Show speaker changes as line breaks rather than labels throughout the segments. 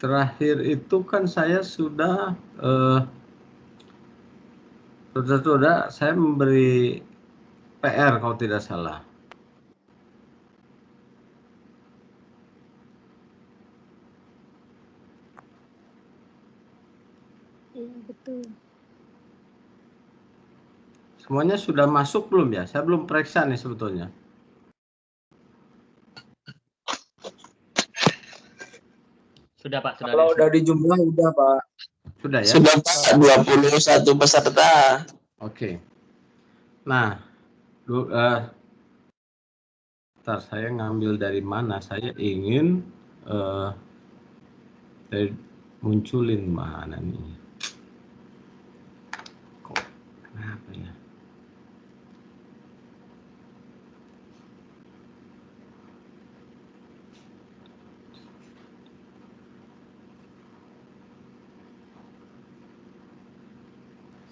terakhir itu kan saya sudah saya memberi PR kalau tidak salah.
Iya, betul.
Semuanya sudah masuk belum ya? Saya belum periksa nih sebetulnya.
Sudah Pak, sudah.
Kalau udah dijumlah udah Pak.
Sudah ya?
Sudah Pak, 21 peserta.
Oke. Nah, ntar saya ngambil dari mana? Saya ingin munculin mana nih? Kok kenapa ya?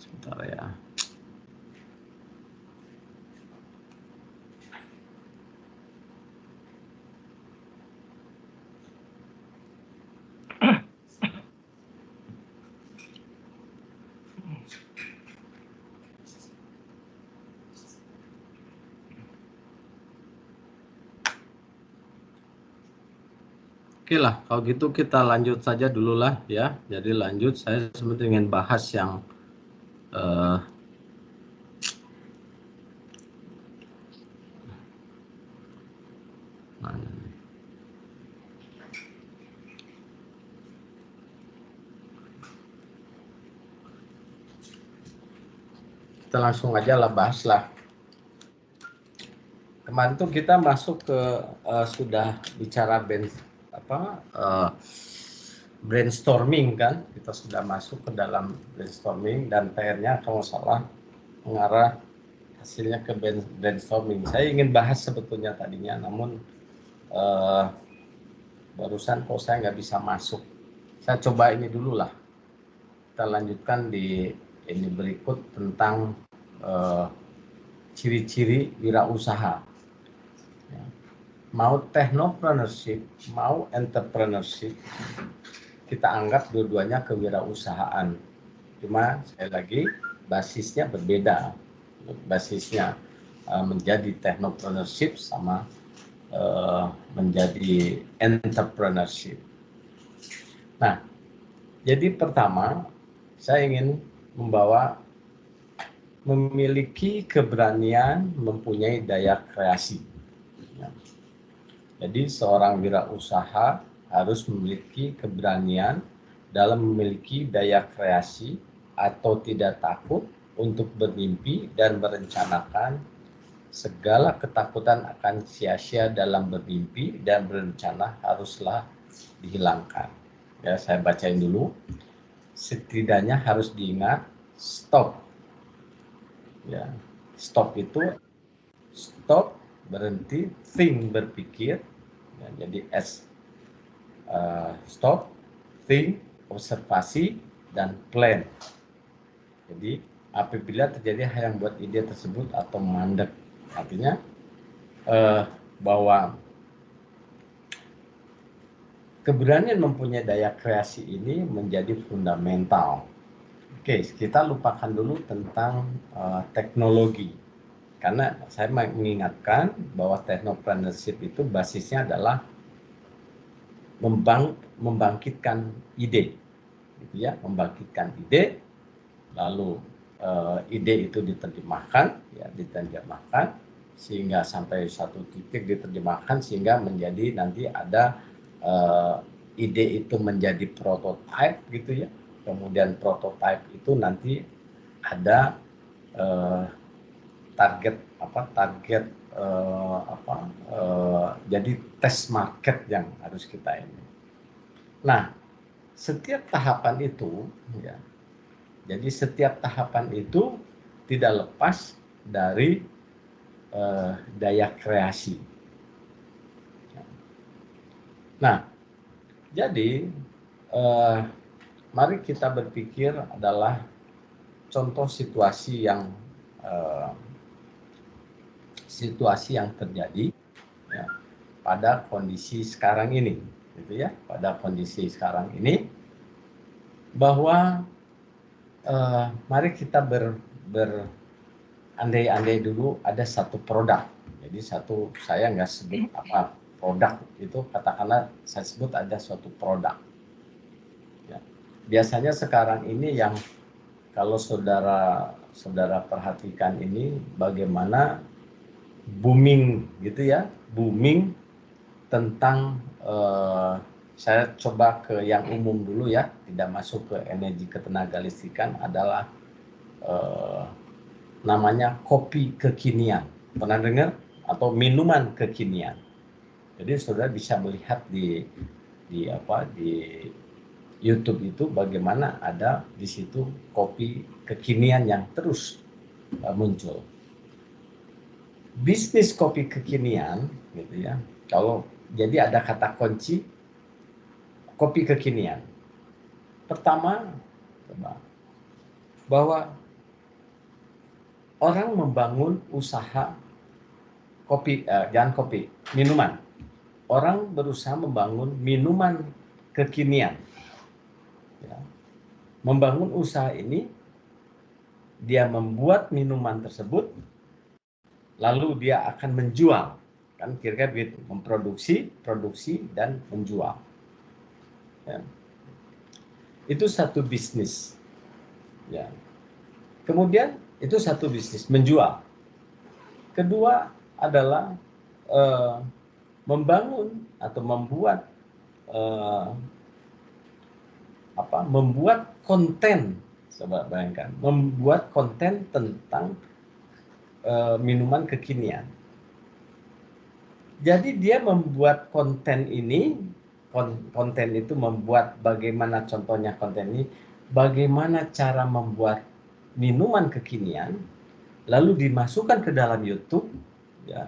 Sebentar ya. Oke lah, kalau gitu kita lanjut saja dulu lah ya. Jadi lanjut, saya sebenarnya ingin bahas yang mana nih? Kita langsung aja lah bahas lah. Kemarin tuh kita masuk ke sudah bicara brainstorming kan, kita sudah masuk ke dalam brainstorming dan PR-nya kalau salah mengarah hasilnya ke brainstorming. Saya ingin bahas sebetulnya tadinya, namun barusan kok saya nggak bisa masuk. Saya coba ini dulu lah. Kita lanjutkan di ini berikut tentang ciri-ciri wirausaha. Mau technopreneurship, mau entrepreneurship, kita anggap dua-duanya kewirausahaan. Cuma sekali lagi basisnya berbeda. Basisnya menjadi technopreneurship sama menjadi entrepreneurship. Nah, jadi pertama saya ingin memiliki keberanian mempunyai daya kreasi. Jadi seorang wirausaha harus memiliki keberanian dalam memiliki daya kreasi atau tidak takut untuk bermimpi dan merencanakan. Segala ketakutan akan sia-sia dalam bermimpi dan berencana haruslah dihilangkan. Ya, saya bacain dulu. Setidaknya harus diingat stop. Ya, stop itu stop, berhenti, think, berpikir. Ya, jadi S, stop, think, observasi, dan plan. Jadi apabila terjadi hal yang buat ide tersebut atau mandek, artinya bahwa keberanian mempunyai daya kreasi ini menjadi fundamental. Oke, kita lupakan dulu tentang teknologi. Karena saya mengingatkan bahwa technopreneurship itu basisnya adalah membangkitkan ide, gitu ya, membangkitkan ide, lalu ide itu diterjemahkan sehingga sampai satu titik diterjemahkan sehingga menjadi nanti ada ide itu menjadi prototype, gitu ya. Kemudian prototype itu nanti ada jadi test market yang harus kita ini. Nah, setiap tahapan itu ya, jadi setiap tahapan itu tidak lepas dari daya kreasi. Nah, jadi mari kita berpikir adalah contoh situasi yang terjadi ya, pada kondisi sekarang ini. gitu ya, pada kondisi sekarang ini, bahwa mari kita berandai-andai dulu ada satu produk. Jadi saya nggak sebut apa produk itu, katakanlah saya sebut ada suatu produk. Ya. Biasanya sekarang ini yang kalau saudara perhatikan ini bagaimana booming gitu ya, booming tentang saya coba ke yang umum dulu ya, tidak masuk ke energi ketenaga listrikan, adalah namanya kopi kekinian. Pernah dengar? Atau minuman kekinian. Jadi saudara bisa melihat di YouTube itu bagaimana ada di situ kopi kekinian yang terus muncul. Bisnis kopi kekinian gitu ya. Kalau jadi ada kata kunci kopi kekinian. Pertama, bahwa orang membangun usaha kopi, jangan kopi, minuman. Orang berusaha membangun minuman kekinian. Ya. Membangun usaha ini, dia membuat minuman tersebut, lalu dia akan menjual. Kan kira-kira begitu, produksi dan menjual. Ya. Itu satu bisnis. Ya. Kemudian itu satu bisnis, menjual. Kedua adalah membangun atau membuat konten. Coba bayangkan, membuat konten tentang minuman kekinian. Jadi dia membuat konten ini, konten itu membuat bagaimana, contohnya konten ini, bagaimana cara membuat minuman kekinian, lalu dimasukkan ke dalam YouTube, ya,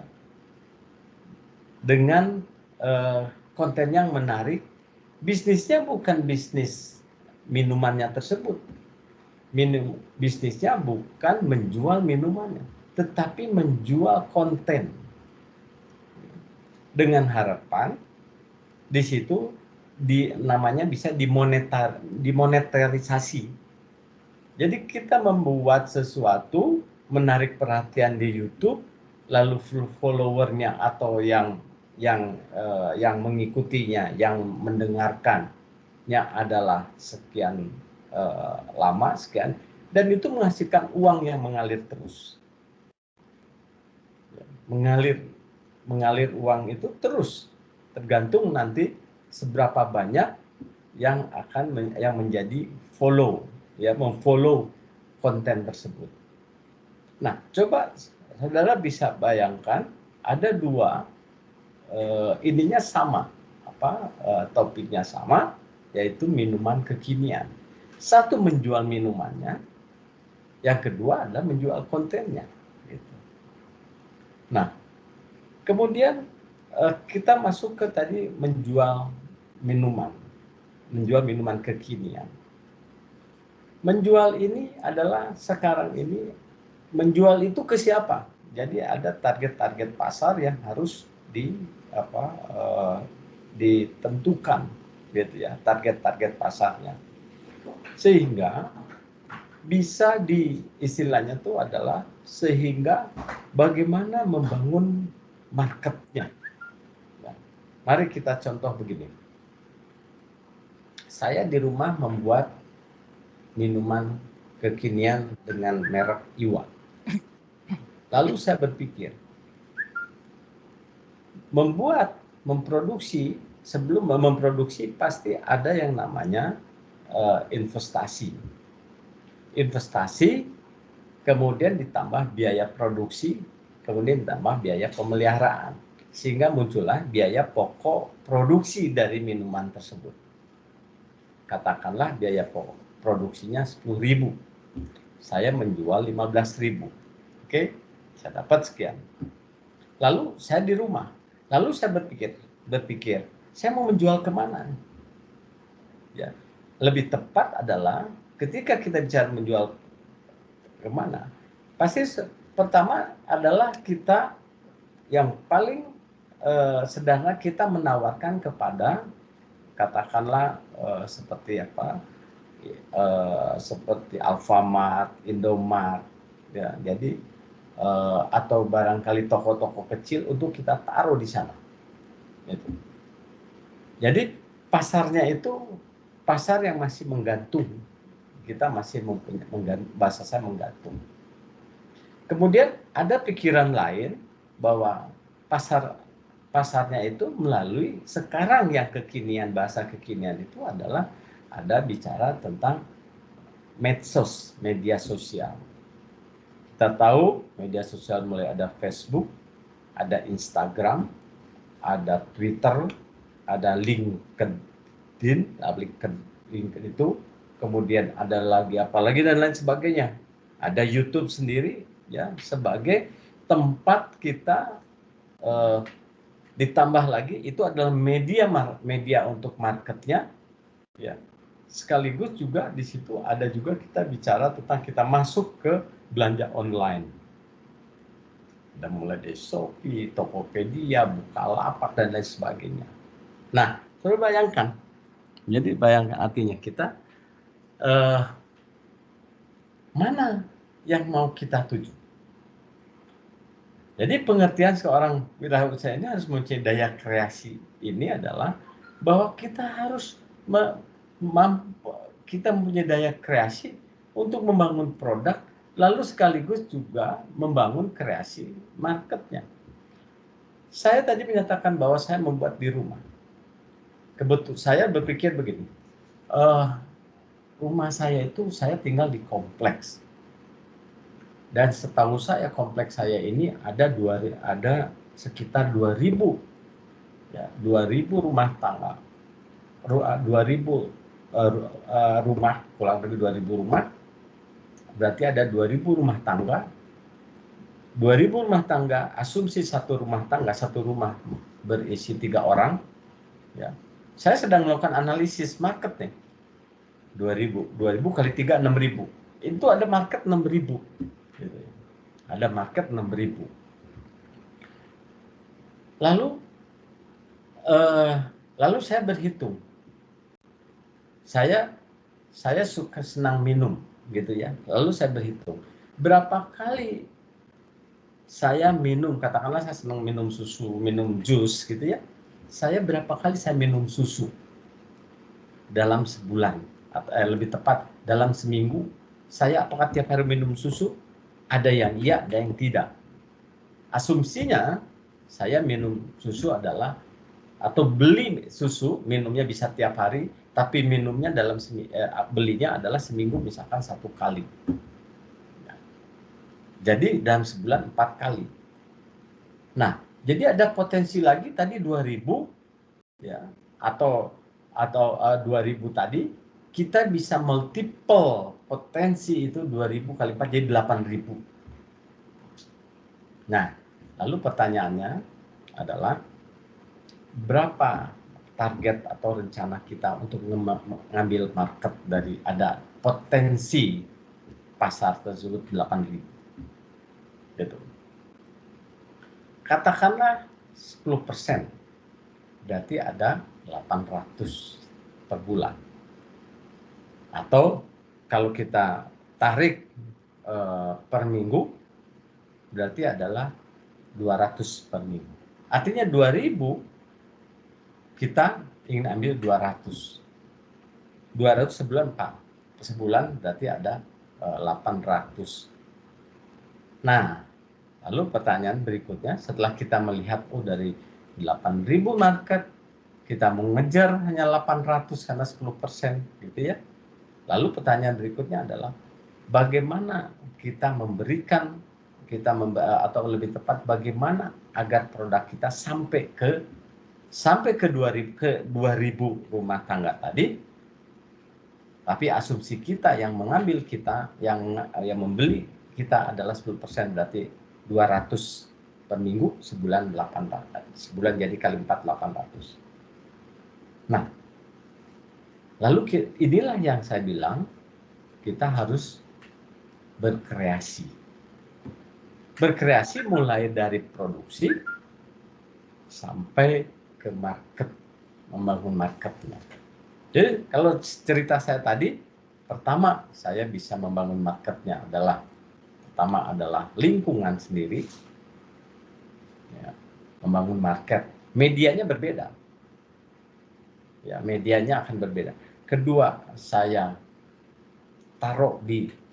dengan konten yang menarik. Bisnisnya bukan bisnis minumannya tersebut, bisnisnya bukan menjual minumannya, tetapi menjual konten, dengan harapan di situ namanya bisa dimonetarisasi. Jadi kita membuat sesuatu menarik perhatian di YouTube, lalu followernya atau yang mengikutinya, yang mendengarkannya adalah sekian lama, sekian, dan itu menghasilkan uang yang mengalir terus. Mengalir uang itu terus, tergantung nanti seberapa banyak yang menjadi follow, ya, memfollow konten tersebut. Nah, coba saudara bisa bayangkan ada dua, ininya sama, topiknya sama, yaitu minuman kekinian. Satu menjual minumannya, yang kedua adalah menjual kontennya. Gitu. Nah, kemudian kita masuk ke tadi menjual minuman kekinian. Menjual ini adalah sekarang ini, menjual itu ke siapa? Jadi ada target pasar yang harus ditentukan, gitu ya, target pasarnya, sehingga bisa istilahnya itu adalah sehingga bagaimana membangun marketnya. Nah, mari kita contoh begini. Saya di rumah membuat minuman kekinian dengan merek Iwa. Lalu saya berpikir, memproduksi, sebelum memproduksi pasti ada yang namanya investasi, kemudian ditambah biaya produksi, kemudian ditambah biaya pemeliharaan, sehingga muncullah biaya pokok produksi dari minuman tersebut. Katakanlah biaya pokok produksinya 10.000, saya menjual 15.000, oke, saya dapat sekian. Lalu saya di rumah, lalu saya berpikir, saya mau menjual kemana? Ya, lebih tepat adalah ketika kita bicara menjual kemana, pasti pertama adalah kita yang paling sederhana, kita menawarkan kepada katakanlah seperti apa, seperti Alfamart, Indomart, ya. Jadi atau barangkali toko-toko kecil untuk kita taruh di sana. Gitu. Jadi pasarnya itu pasar yang masih menggantung. Kita masih mempunyai bahasa saya menggantung. Kemudian ada pikiran lain bahwa pasarnya itu melalui sekarang yang kekinian, bahasa kekinian itu adalah ada bicara tentang medsos, media sosial. Kita tahu media sosial mulai ada Facebook, ada Instagram, ada Twitter, ada LinkedIn itu, kemudian ada lagi apalagi dan lain sebagainya. Ada YouTube sendiri ya sebagai tempat kita ditambah lagi itu adalah media untuk marketnya ya. Sekaligus juga di situ ada juga kita bicara tentang kita masuk ke belanja online. Ada mulai dari Shopee, Tokopedia, Bukalapak dan lain sebagainya. Nah, coba bayangkan. Jadi bayangkan artinya kita mana yang mau kita tuju. Jadi pengertian seorang wirausaha ini harus mempunyai daya kreasi. Ini adalah bahwa kita harus kita mempunyai daya kreasi untuk membangun produk, lalu sekaligus juga membangun kreasi marketnya. Saya tadi menyatakan bahwa saya membuat di rumah. Kebetulan saya berpikir begini, rumah saya itu saya tinggal di kompleks. Dan setahu saya kompleks saya ini ada sekitar 2.000 ya, 2.000 rumah tangga. 2.000 rumah, kurang lebih 2.000 rumah. Berarti ada 2.000 rumah tangga. 2.000 rumah tangga, asumsi satu rumah berisi 3 orang. Ya. Saya sedang melakukan analisis market nih. 2.000 kali 3, 6.000. Itu ada market 6.000. Gitu. Ada market 6.000. Lalu saya berhitung. Saya suka senang minum gitu ya. Lalu saya berhitung berapa kali saya minum, katakanlah saya senang minum susu, minum jus gitu ya. Saya berapa kali saya minum susu dalam sebulan atau lebih tepat dalam seminggu. Saya apakah tiap hari minum susu? Ada yang iya, ada yang tidak. Asumsinya saya minum susu adalah atau beli susu minumnya bisa tiap hari, tapi minumnya belinya adalah seminggu misalkan 1 kali. Jadi dalam sebulan 4 kali. Nah, jadi ada potensi lagi tadi 2.000 ya atau 2.000 tadi kita bisa multiple potensi itu 2.000 kali 4 jadi 8.000. Nah, lalu pertanyaannya adalah berapa target atau rencana kita untuk mengambil market dari ada potensi pasar tersebut 8.000. Gitu. Katakanlah 10%, berarti ada 800 per bulan. Atau kalau kita tarik per minggu, berarti adalah 200 per minggu. Artinya 2.000 kita ingin ambil 200. 200 sebulan 4. Sebulan berarti ada 800. Nah, lalu pertanyaan berikutnya, setelah kita melihat dari 8.000 market, kita mengejar hanya 800 karena 10% gitu ya. Lalu pertanyaan berikutnya adalah bagaimana kita memberikan atau lebih tepat bagaimana agar produk kita sampai ke 2.000 rumah tangga tadi. Tapi asumsi kita yang mengambil kita yang membeli kita adalah 10%, berarti 200 per minggu, sebulan 800. Sebulan jadi kali 4 800. Nah, lalu inilah yang saya bilang kita harus berkreasi. Berkreasi mulai dari produksi sampai ke market. membangun marketnya. Jadi kalau cerita saya tadi, pertama saya bisa membangun marketnya pertama adalah lingkungan sendiri, ya, membangun market. Medianya berbeda, ya, medianya akan berbeda. Kedua, saya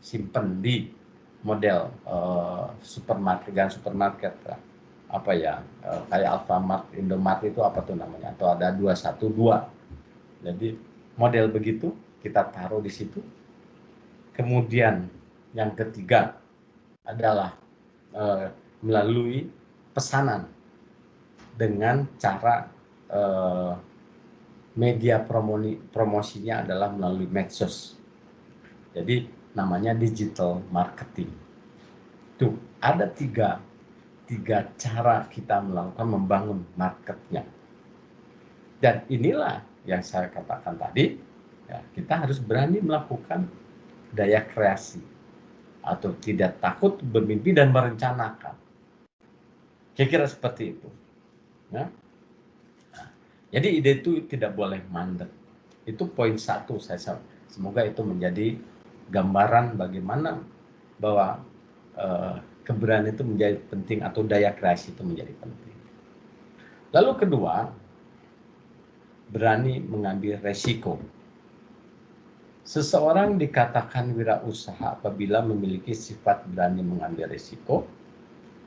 simpen di model supermarket, apa ya, kayak Alfamart, Indomart itu apa tuh namanya, atau ada 212. Jadi model begitu kita taruh di situ. Kemudian yang ketiga adalah melalui pesanan dengan cara media promosinya adalah melalui medsos. Jadi namanya digital marketing. Tuh, ada tiga cara kita melakukan membangun marketnya. Dan inilah yang saya katakan tadi, ya, kita harus berani melakukan daya kreasi atau tidak takut bermimpi dan merencanakan. Kira-kira seperti itu. Ya. Jadi ide itu tidak boleh mandek. Itu poin 1 saya semoga itu menjadi gambaran bagaimana bahwa keberanian itu menjadi penting atau daya kreasi itu menjadi penting. Lalu kedua, berani mengambil resiko. Seseorang dikatakan wirausaha apabila memiliki sifat berani mengambil resiko.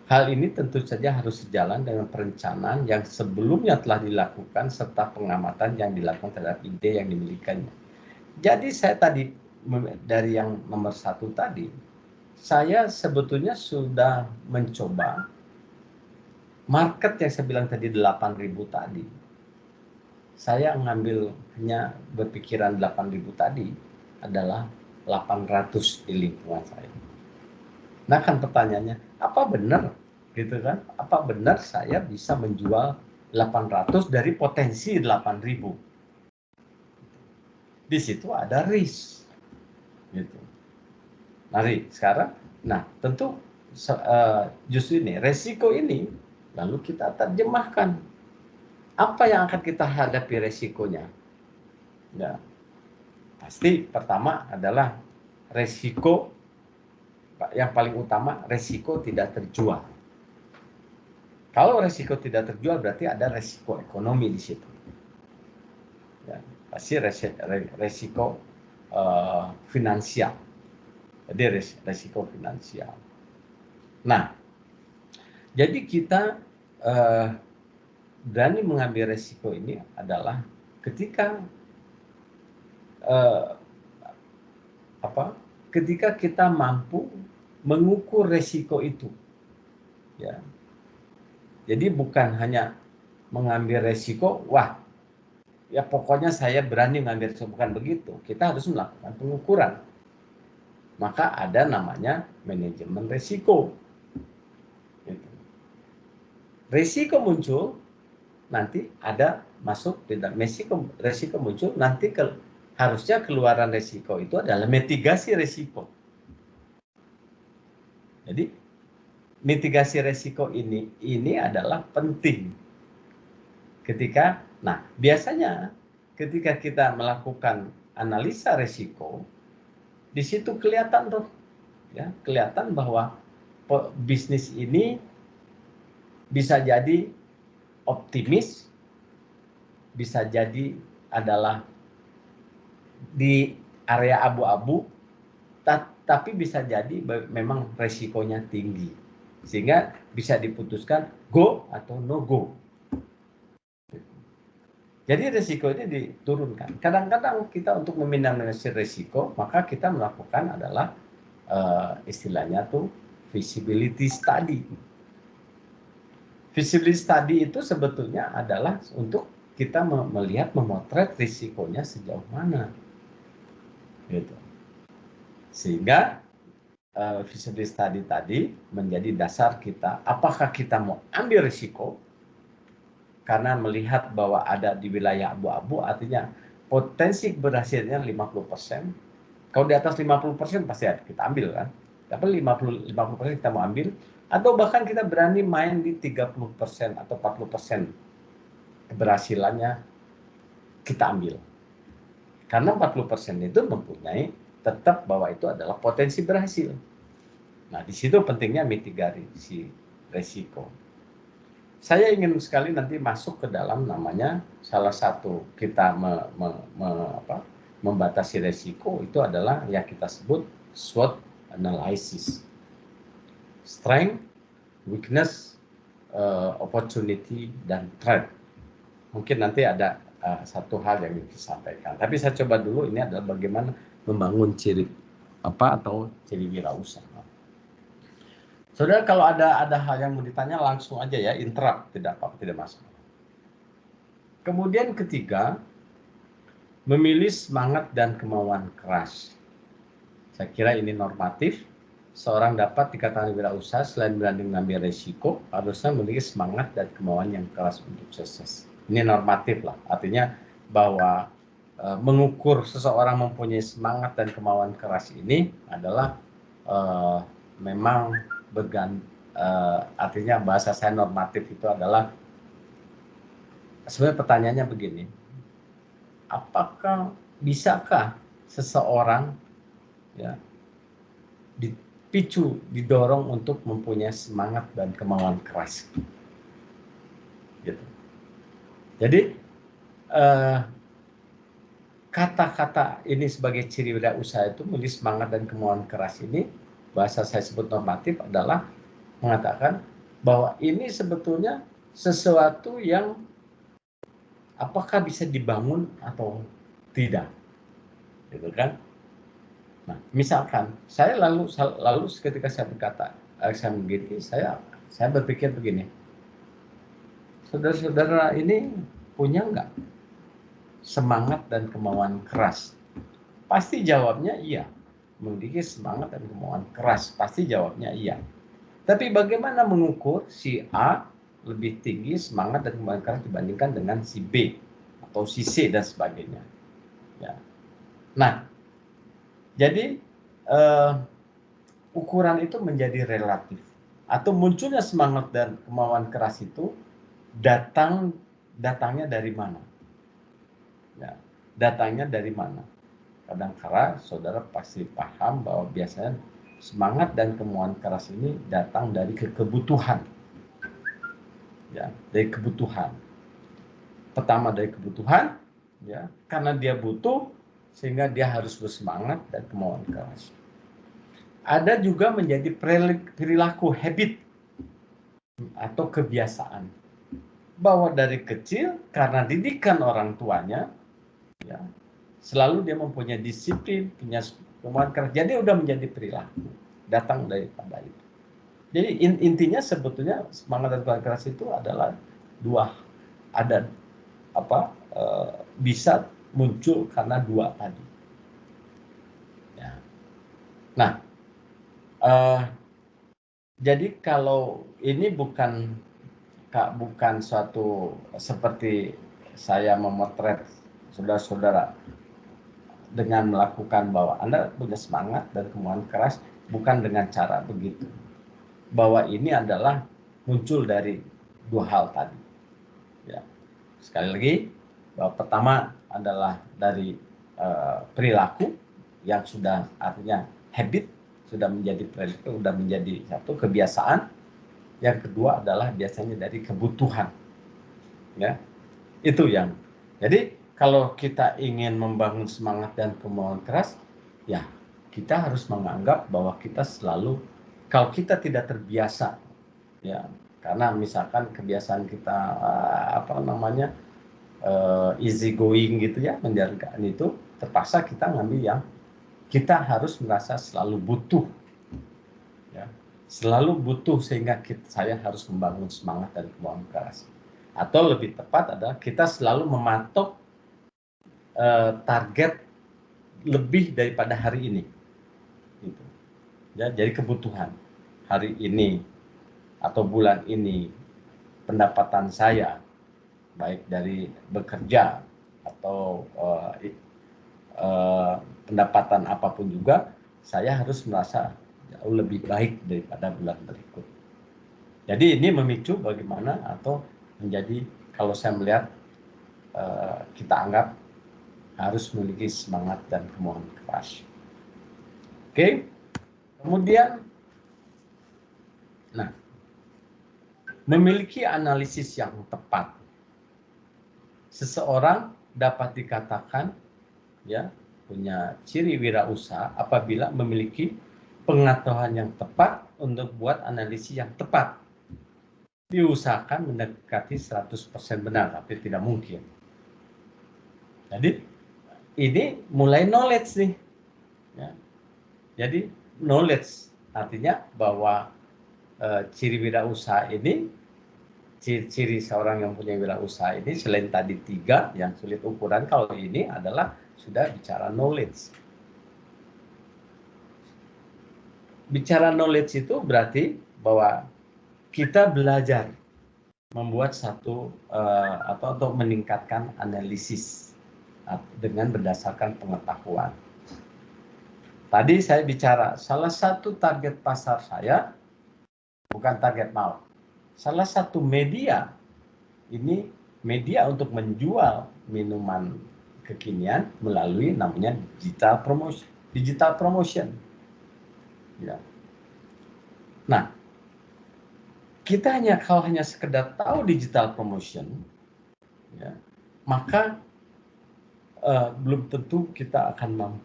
Hal ini tentu saja harus sejalan dengan perencanaan yang sebelumnya telah dilakukan serta pengamatan yang dilakukan terhadap ide yang dimilikinya. Jadi saya tadi dari yang nomor 1 tadi, saya sebetulnya sudah mencoba market yang saya bilang tadi 8.000 tadi. Saya hanya berpikiran 8.000 tadi adalah 800 di lingkungan saya. Nah kan pertanyaannya, apa benar gitu kan? Apa benar saya bisa menjual 800 dari potensi 8.000? Di situ ada risk gitu. Mari sekarang, nah tentu justru ini resiko ini lalu kita terjemahkan apa yang akan kita hadapi resikonya. Ya, pasti pertama adalah resiko yang paling utama, resiko tidak terjual. Kalau resiko tidak terjual berarti ada resiko ekonomi di situ. Ya, pasti resiko finansial. Jadi resiko finansial. Nah, jadi kita berani mengambil resiko ini adalah ketika ketika kita mampu mengukur resiko itu, ya. Jadi bukan hanya mengambil resiko, wah, ya pokoknya saya berani mengambil resiko, bukan begitu. Kita harus melakukan pengukuran. Maka ada namanya manajemen resiko. Gitu. Resiko muncul, nanti ada masuk tidak resiko muncul, nanti harusnya keluaran resiko itu adalah mitigasi resiko. Jadi mitigasi resiko ini adalah penting ketika, nah biasanya ketika kita melakukan analisa resiko, di situ kelihatan tuh, ya kelihatan bahwa bisnis ini bisa jadi optimis, bisa jadi adalah di area abu-abu, tapi bisa jadi memang resikonya tinggi, sehingga bisa diputuskan go atau no go. Jadi resiko ini diturunkan. Kadang-kadang kita untuk meminimalisir resiko, maka kita melakukan adalah istilahnya tuh feasibility study. Feasibility study itu sebetulnya adalah untuk kita melihat, memotret risikonya sejauh mana, gitu. Sehingga feasibility study tadi menjadi dasar kita, apakah kita mau ambil risiko karena melihat bahwa ada di wilayah abu-abu, artinya potensi berhasilnya 50%. Kalau di atas 50% pasti kita ambil kan, tapi 50% kita mau ambil, atau bahkan kita berani main di 30% atau 40% keberhasilannya kita ambil. Karena 40% itu mempunyai tetap bahwa itu adalah potensi berhasil. Nah, di situ pentingnya mitigasi resiko. Saya ingin sekali nanti masuk ke dalam namanya salah satu kita membatasi resiko itu adalah yang kita sebut SWOT analysis. Strength, weakness, opportunity, dan threat. Mungkin nanti ada satu hal yang disampaikan. Tapi saya coba dulu ini adalah bagaimana membangun ciri atau ciri wirausaha. Saudara, kalau ada hal yang mau ditanya langsung aja ya, interrupt, tidak apa-apa, tidak masalah. Kemudian ketiga, memilih semangat dan kemauan keras. Saya kira ini normatif. Seorang dapat dikatakan wirausaha selain berani mengambil resiko, harusnya memiliki semangat dan kemauan yang keras untuk sukses. Ini normatif lah, artinya bahwa mengukur seseorang mempunyai semangat dan kemauan keras ini adalah memang artinya bahasa saya normatif itu adalah sebenarnya pertanyaannya begini, apakah bisakah seseorang ya dipicu, didorong untuk mempunyai semangat dan kemauan keras gitu. Jadi kata-kata ini sebagai ciri wirausaha itu memiliki semangat dan kemauan keras ini, bahasa saya sebut normatif adalah mengatakan bahwa ini sebetulnya sesuatu yang apakah bisa dibangun atau tidak, gitu kan? Nah, misalkan saya lalu ketika saya berkata, saya begini, saya berpikir begini, saudara-saudara ini punya nggak semangat dan kemauan keras? Pasti jawabnya iya. Memiliki semangat dan kemauan keras, pasti jawabnya iya. Tapi bagaimana mengukur si A lebih tinggi semangat dan kemauan keras dibandingkan dengan si B atau si C dan sebagainya? Ya. Nah, jadi ukuran itu menjadi relatif. Atau munculnya semangat dan kemauan keras itu datangnya dari mana? Ya, datangnya dari mana? Kadang-kala saudara pasti paham bahwa biasanya semangat dan kemauan keras ini datang dari kebutuhan. Ya, dari kebutuhan. Pertama dari kebutuhan, ya, karena dia butuh sehingga dia harus bersemangat dan kemauan keras. Ada juga menjadi perilaku habit atau kebiasaan. Bahwa dari kecil karena didikan orang tuanya, ya, selalu dia mempunyai disiplin, punya kemauan keras. Jadi udah menjadi perilaku, datang daripada itu. Jadi intinya sebetulnya semangat dan kemauan keras itu adalah bisa muncul karena dua tadi. Ya. Nah, jadi kalau ini bukan suatu seperti saya memotret saudara-saudara dengan melakukan bahwa Anda punya semangat dan kemauan keras, bukan dengan cara begitu. Bahwa ini adalah muncul dari dua hal tadi. Ya. Sekali lagi, bahwa pertama adalah dari perilaku yang sudah artinya habit, sudah menjadi perilaku, sudah menjadi satu kebiasaan. Yang kedua adalah biasanya dari kebutuhan. Ya. Itu yang. Jadi kalau kita ingin membangun semangat dan kemauan keras, ya kita harus menganggap bahwa kita selalu, kalau kita tidak terbiasa, ya karena misalkan kebiasaan kita easy going gitu ya, menjalankan itu, terpaksa kita ngambil yang kita harus merasa selalu butuh, ya selalu butuh sehingga saya harus membangun semangat dan kemauan keras. Atau lebih tepat adalah kita selalu mematok target lebih daripada hari ini, gitu. Ya, jadi kebutuhan hari ini atau bulan ini pendapatan saya baik dari bekerja atau pendapatan apapun juga, saya harus merasa jauh lebih baik daripada bulan berikut. Jadi ini memicu bagaimana atau menjadi, kalau saya melihat kita anggap harus memiliki semangat dan kemauan keras. Oke, kemudian, nah, memiliki analisis yang tepat. Seseorang dapat dikatakan ya punya ciri wirausaha apabila memiliki pengetahuan yang tepat untuk buat analisis yang tepat. Diusahakan mendekati 100% benar, tapi tidak mungkin. Jadi ini mulai knowledge nih. Ya. Jadi knowledge artinya bahwa ciri wirausaha ini, ciri seorang yang punya wirausaha ini selain tadi 3 yang sulit ukuran, kalau ini adalah sudah bicara knowledge. Bicara knowledge itu berarti bahwa kita belajar membuat satu atau untuk meningkatkan analisis dengan berdasarkan pengetahuan. Tadi saya bicara salah satu target pasar saya bukan target mau. Salah satu media ini media untuk menjual minuman kekinian melalui namanya digital promotion. Digital promotion. Ya. Nah, kita kalau hanya sekedar tahu digital promotion, ya, maka belum tentu kita akan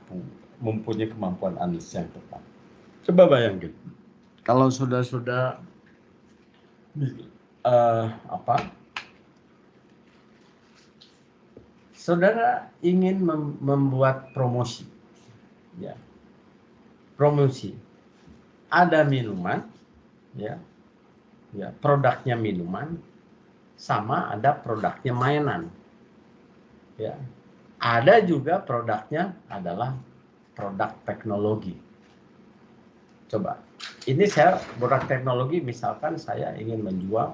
mempunyai kemampuan analisis yang tepat. Coba bayangin, kalau sudah saudara ingin membuat promosi, ya, promosi, ada minuman, ya, produknya minuman, sama ada produknya mainan, ya. Ada juga produknya adalah produk teknologi. Coba, ini saya produk teknologi, misalkan saya ingin menjual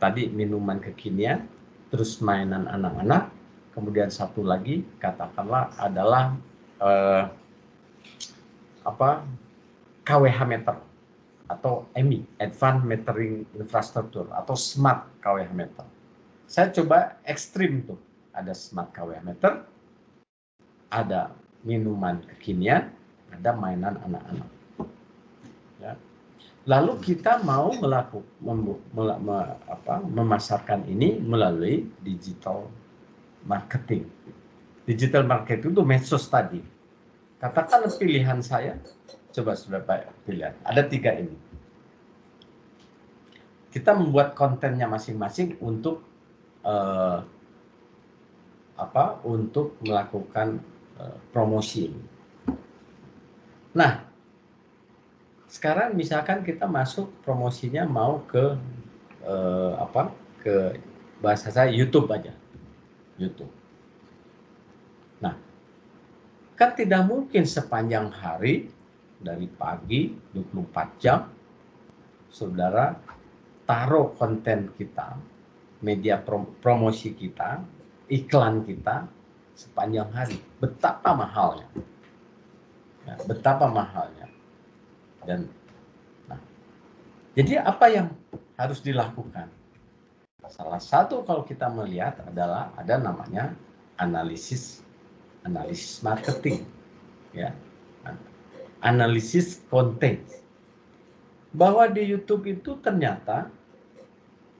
tadi minuman kekinian, terus mainan anak-anak, kemudian satu lagi katakanlah adalah KWH meter atau EMI, Advanced Metering Infrastructure atau Smart KWH meter. Saya coba ekstrim tuh. Ada smart KWH meter, ada minuman kekinian, ada mainan anak-anak. Ya. Lalu kita mau memasarkan ini melalui digital marketing. Digital marketing itu medsos tadi. Katakan pilihan saya, coba sudah pilihan. Ada 3 ini. Kita membuat kontennya masing-masing untuk untuk melakukan promosi. Nah, sekarang misalkan kita masuk promosinya mau ke ke bahasa saya YouTube aja, YouTube. Nah, kan tidak mungkin sepanjang hari dari pagi 24 jam saudara taruh konten kita, media promosi kita, iklan kita sepanjang hari. Betapa mahalnya. Ya, betapa mahalnya. Dan nah, jadi apa yang harus dilakukan? Salah satu kalau kita melihat adalah ada namanya analisis marketing, ya, analisis konten. Bahwa di YouTube itu ternyata,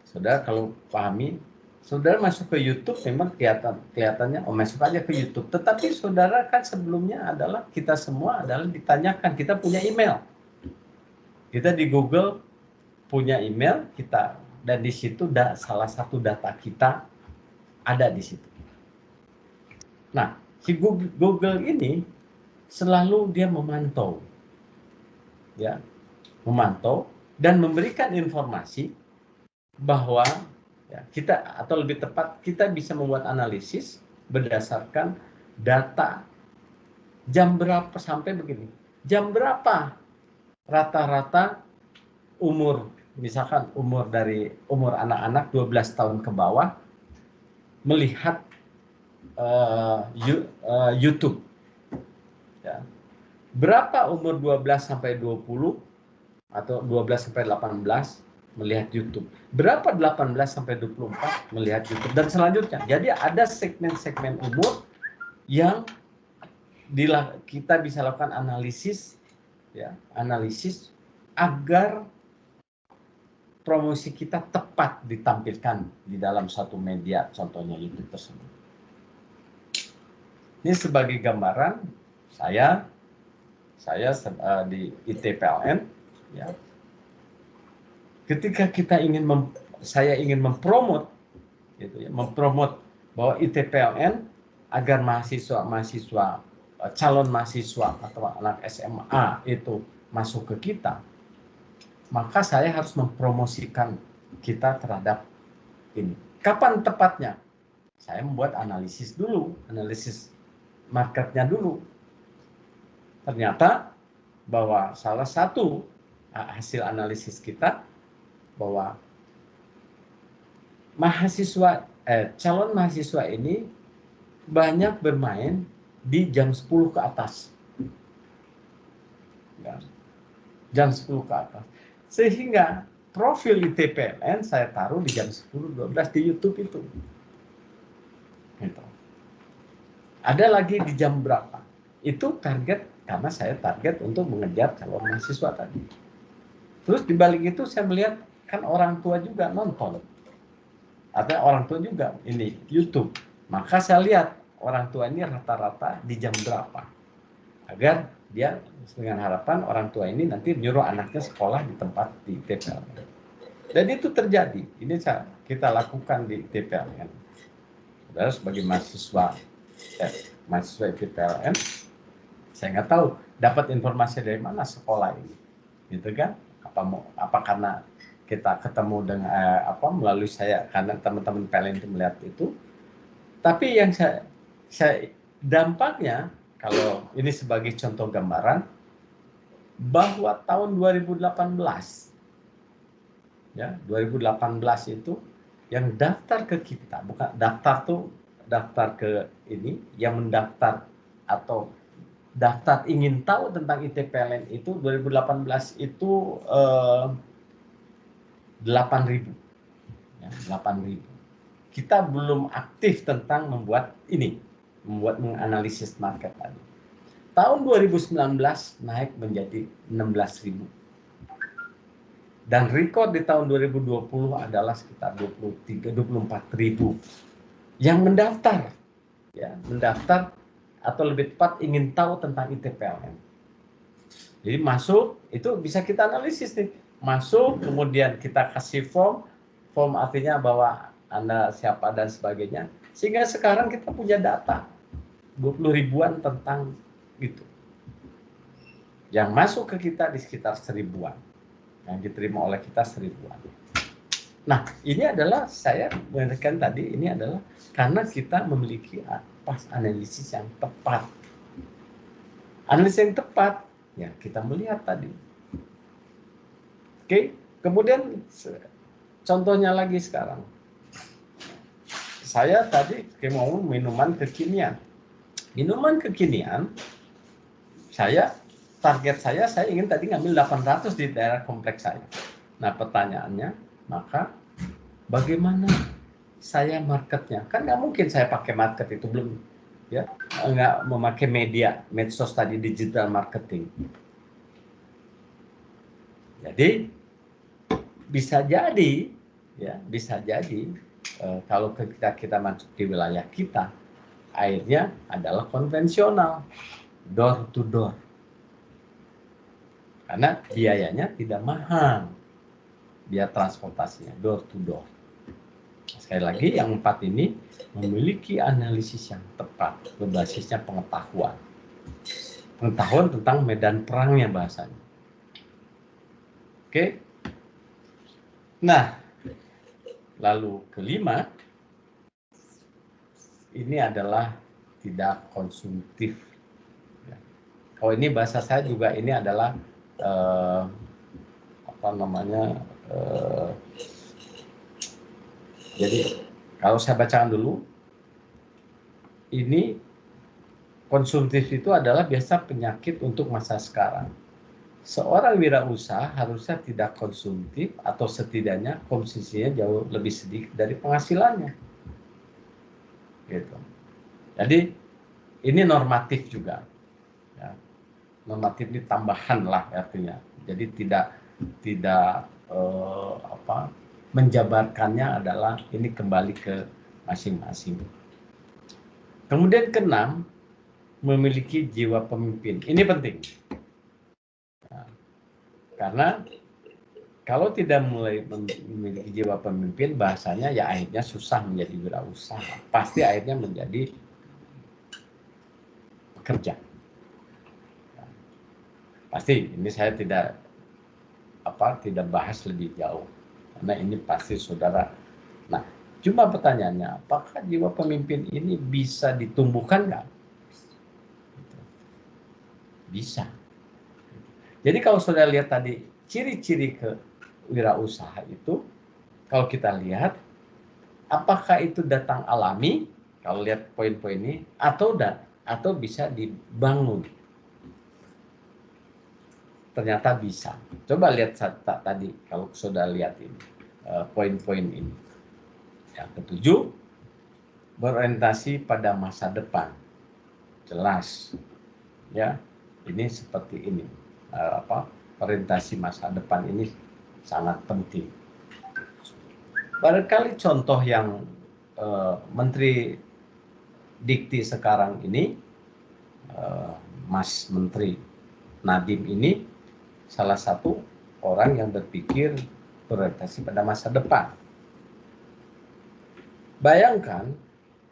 saudara kalau pahami, saudara masuk ke YouTube memang kelihatannya masuk aja ke YouTube. Tetapi saudara kan sebelumnya adalah kita semua adalah ditanyakan, kita punya email. Kita di Google punya email kita, dan di situ salah satu data kita ada di situ. Nah, si Google ini selalu dia memantau, ya, memantau dan memberikan informasi bahwa ya, kita, atau lebih tepat kita bisa membuat analisis berdasarkan data jam berapa sampai begini, jam berapa rata-rata umur, misalkan umur anak-anak 12 tahun ke bawah melihat YouTube, ya. Berapa umur 12 sampai 20 atau 12 sampai 18 melihat YouTube. Berapa 18 sampai 24 melihat YouTube dan selanjutnya. Jadi ada segmen-segmen umur yang kita bisa lakukan analisis, ya, analisis agar promosi kita tepat ditampilkan di dalam satu media, contohnya YouTube tersebut. Ini sebagai gambaran saya di ITPLN, ya. Ketika kita saya ingin mempromot, gitu ya, mempromot bahwa ITPLN agar mahasiswa, calon mahasiswa atau anak SMA itu masuk ke kita, maka saya harus mempromosikan kita terhadap ini. Kapan tepatnya? Saya membuat analisis dulu, analisis marketnya dulu. Ternyata bahwa salah satu hasil analisis kita bahwa calon mahasiswa ini banyak bermain di jam 10 ke atas. Ya, jam 10 ke atas. Sehingga profil ITPLN saya taruh di jam 10-12 di YouTube itu. Gitu. Ada lagi di jam berapa? Itu target, karena saya target untuk mengejar calon mahasiswa tadi. Terus dibalik itu saya melihat kan orang tua juga nonton. Ada orang tua juga ini YouTube. Maka saya lihat orang tua ini rata-rata di jam berapa. Agar dia dengan harapan orang tua ini nanti menyuruh anaknya sekolah di tempat di TPLN. Dan itu terjadi. Ini kita lakukan di TPLN. Saudara sebagai mahasiswa TPLN, saya nggak tahu dapat informasi dari mana sekolah ini, gitu kan? Apa karena kita ketemu dengan melalui saya, karena teman-teman PLN itu melihat itu. Tapi yang saya dampaknya, kalau ini sebagai contoh gambaran, bahwa tahun 2018, ya 2018 itu yang daftar ke kita, bukan daftar ke ini, yang mendaftar atau daftar ingin tahu tentang ITPLN itu 2018 itu 8.000, ya, 8.000. Kita belum aktif tentang menganalisis market tadi. Tahun 2019 naik menjadi 16.000. Dan rekor di tahun 2020 adalah sekitar 24.000 yang mendaftar, ya, mendaftar atau lebih tepat ingin tahu tentang ITPLN. Jadi masuk, itu bisa kita analisis nih. Masuk, kemudian kita kasih form artinya bahwa Anda siapa dan sebagainya. Sehingga sekarang kita punya data 20 ribuan tentang itu. Yang masuk ke kita di sekitar 1.000-an. Yang diterima oleh kita 1.000-an. Nah, ini adalah saya menekan tadi, ini adalah karena kita memiliki analisis yang tepat. Analisis yang tepat, ya kita melihat tadi. Oke, kemudian contohnya lagi sekarang. Saya tadi mau minuman kekinian. Minuman kekinian, target saya ingin tadi ngambil 800 di daerah kompleks saya. Nah, pertanyaannya, maka bagaimana saya marketnya? Kan nggak mungkin saya pakai market itu, belum, ya, nggak memakai medsos tadi, digital marketing. Jadi bisa jadi kalau kita masuk di wilayah kita, akhirnya adalah konvensional, door to door, karena biayanya tidak mahal, biaya transportasinya door to door. Sekali lagi, yang 4 ini memiliki analisis yang tepat, berbasisnya pengetahuan tentang medan perangnya bahasanya. Oke. Nah, lalu kelima, ini adalah tidak konsumtif. Kalau ini bahasa saya juga, ini adalah jadi kalau saya bacakan dulu, ini konsumtif itu adalah biasa penyakit untuk masa sekarang. seorang wirausaha harusnya tidak konsumtif atau setidaknya konsumsinya jauh lebih sedikit dari penghasilannya. Gitu. Jadi ini normatif juga. Ya. Normatif ini tambahan lah artinya. Jadi tidak menjabarkannya adalah ini kembali ke masing-masing. Kemudian keenam, memiliki jiwa pemimpin. Ini penting. Nah, karena kalau tidak mulai memiliki jiwa pemimpin, bahasanya ya akhirnya susah menjadi wirausaha. Pasti akhirnya menjadi pekerja. Nah, pasti ini saya tidak bahas lebih jauh. Karena ini pasti saudara. Nah, cuma pertanyaannya, apakah jiwa pemimpin ini bisa ditumbuhkan nggak? Bisa. Jadi kalau saudara lihat tadi ciri-ciri kewirausaha itu, kalau kita lihat, apakah itu datang alami? Kalau lihat poin-poin ini, atau bisa dibangun? Ternyata bisa. Coba lihat tadi kalau saudara lihat ini poin-poin ini. Yang ketujuh, berorientasi pada masa depan. Jelas, ya. Ini seperti ini. Orientasi masa depan ini sangat penting. Barangkali contoh yang Menteri Dikti sekarang ini, Mas Menteri Nadiem ini salah satu orang yang berpikir berorientasi pada masa depan. Bayangkan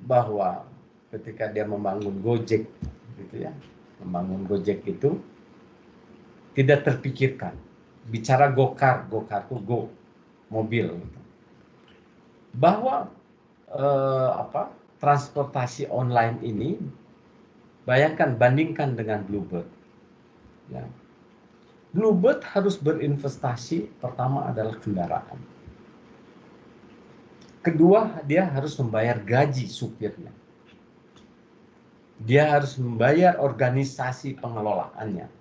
bahwa ketika dia membangun Gojek, gitu ya, membangun Gojek itu tidak terpikirkan. Bicara Gokar itu go, mobil. Gitu. Bahwa transportasi online ini, bayangkan bandingkan dengan Bluebird. Ya. Bluebird harus berinvestasi, pertama adalah kendaraan. Kedua, dia harus membayar gaji supirnya. Dia harus membayar organisasi pengelolaannya.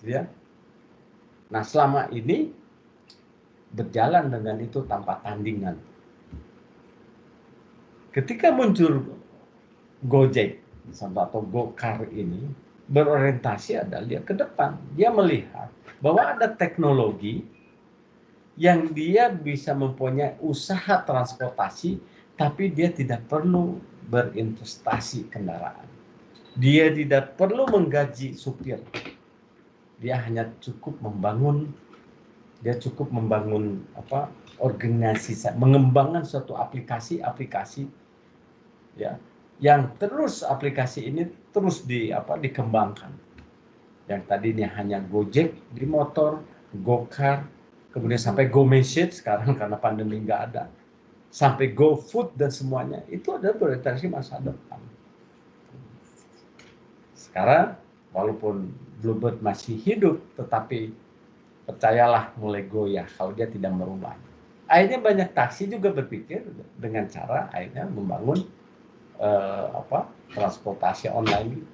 Ya. Nah, selama ini berjalan dengan itu tanpa tandingan. Ketika muncul Gojek atau Gokar ini, berorientasi adalah dia ke depan. Dia melihat bahwa ada teknologi yang dia bisa mempunyai usaha transportasi, tapi dia tidak perlu berinvestasi kendaraan. Dia tidak perlu menggaji supir. Dia hanya cukup membangun, organisasi, mengembangkan suatu aplikasi, ya, yang terus aplikasi ini terus dikembangkan. Yang tadinya hanya Gojek di motor, Gokar, kemudian sampai GoMessage sekarang karena pandemi nggak ada, sampai GoFood dan semuanya itu adalah berorientasi masa depan. Sekarang walaupun Bluebird masih hidup, tetapi percayalah mulai goyah kalau dia tidak merubah. Akhirnya banyak taksi juga berpikir dengan cara akhirnya membangun transportasi online.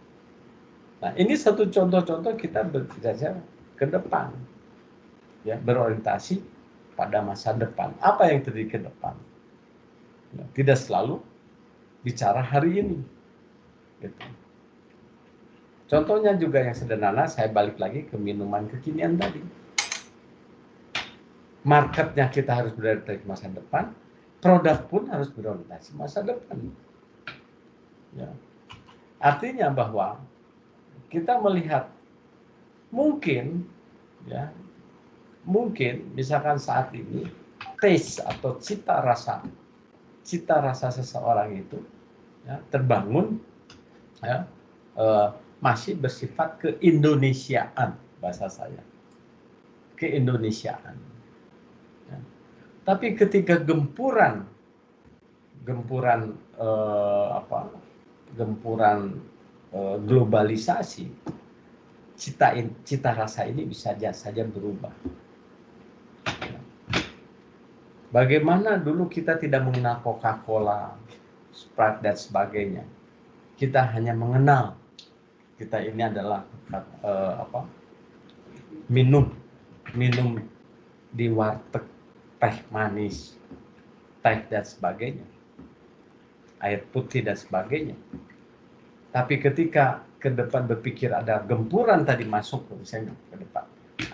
Nah, ini satu contoh-contoh kita berbicara ke depan, ya, berorientasi pada masa depan. Apa yang terjadi ke depan? Ya, tidak selalu bicara hari ini. Gitu. Contohnya juga yang sederhana, saya balik lagi ke minuman kekinian tadi. Marketnya kita harus berorientasi masa depan, produk pun harus berorientasi masa depan. Ya. Artinya bahwa kita melihat mungkin misalkan saat ini taste atau cita rasa seseorang itu ya, terbangun ya, masih bersifat keindonesiaan, bahasa saya, keindonesiaan. Ya. Tapi ketika gempuran globalisasi, cita rasa ini bisa saja berubah. Bagaimana dulu kita tidak mengenal Coca-Cola, Sprite dan sebagainya. Kita hanya mengenal kita ini adalah minum di warteg teh manis, teh dan sebagainya, air putih dan sebagainya. Tapi ketika ke depan berpikir ada gempuran tadi masuk misalnya ke depan,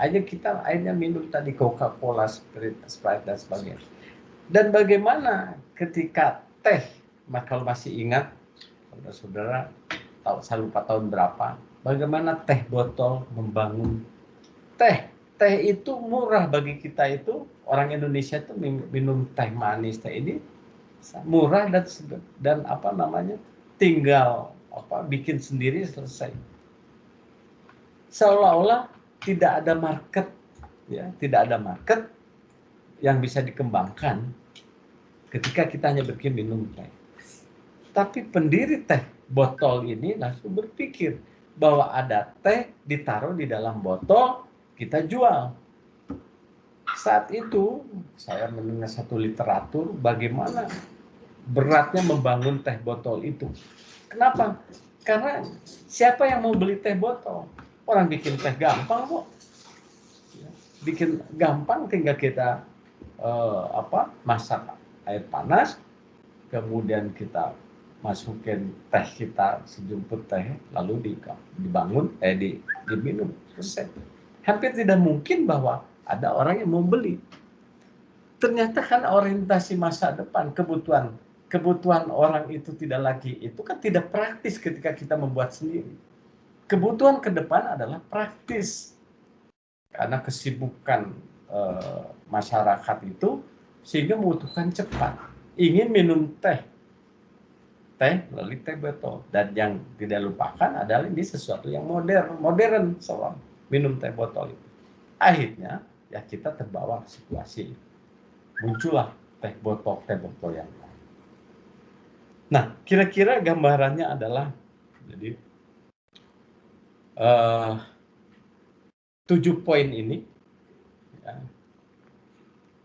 akhirnya minum tadi Coca-Cola, Sprite dan sebagainya. Dan bagaimana ketika teh, kalau masih ingat, saudara tahu, saya lupa tahun berapa, bagaimana teh botol membangun teh. Teh itu murah bagi kita, itu orang Indonesia itu minum teh manis, teh ini murah dan apa namanya, tinggal bikin sendiri selesai. Seolah-olah tidak ada market, ya, tidak ada market yang bisa dikembangkan ketika kita hanya bikin minum teh. Tapi pendiri teh botol ini langsung berpikir bahwa ada teh ditaruh di dalam botol, kita jual. Saat itu saya mendengar satu literatur bagaimana beratnya membangun teh botol itu. Kenapa? Karena siapa yang mau beli teh botol? Orang bikin teh gampang kok. Bikin gampang, tinggal kita masak air panas, kemudian kita masukin teh kita sejumput teh, lalu diminum, selesai. Hampir tidak mungkin bahwa ada orang yang mau beli. Ternyata kan orientasi masa depan, kebutuhan orang itu tidak lagi, itu kan tidak praktis ketika kita membuat sendiri. Kebutuhan ke depan adalah praktis. Karena kesibukan masyarakat itu sehingga membutuhkan cepat. Ingin minum teh melalui teh botol, dan yang tidak lupakan adalah ini sesuatu yang modern soal minum teh botol itu. Akhirnya ya kita terbawa ke situasi, muncullah teh botol yang lain. Nah, kira-kira gambarannya adalah jadi 7 poin ini. Ya.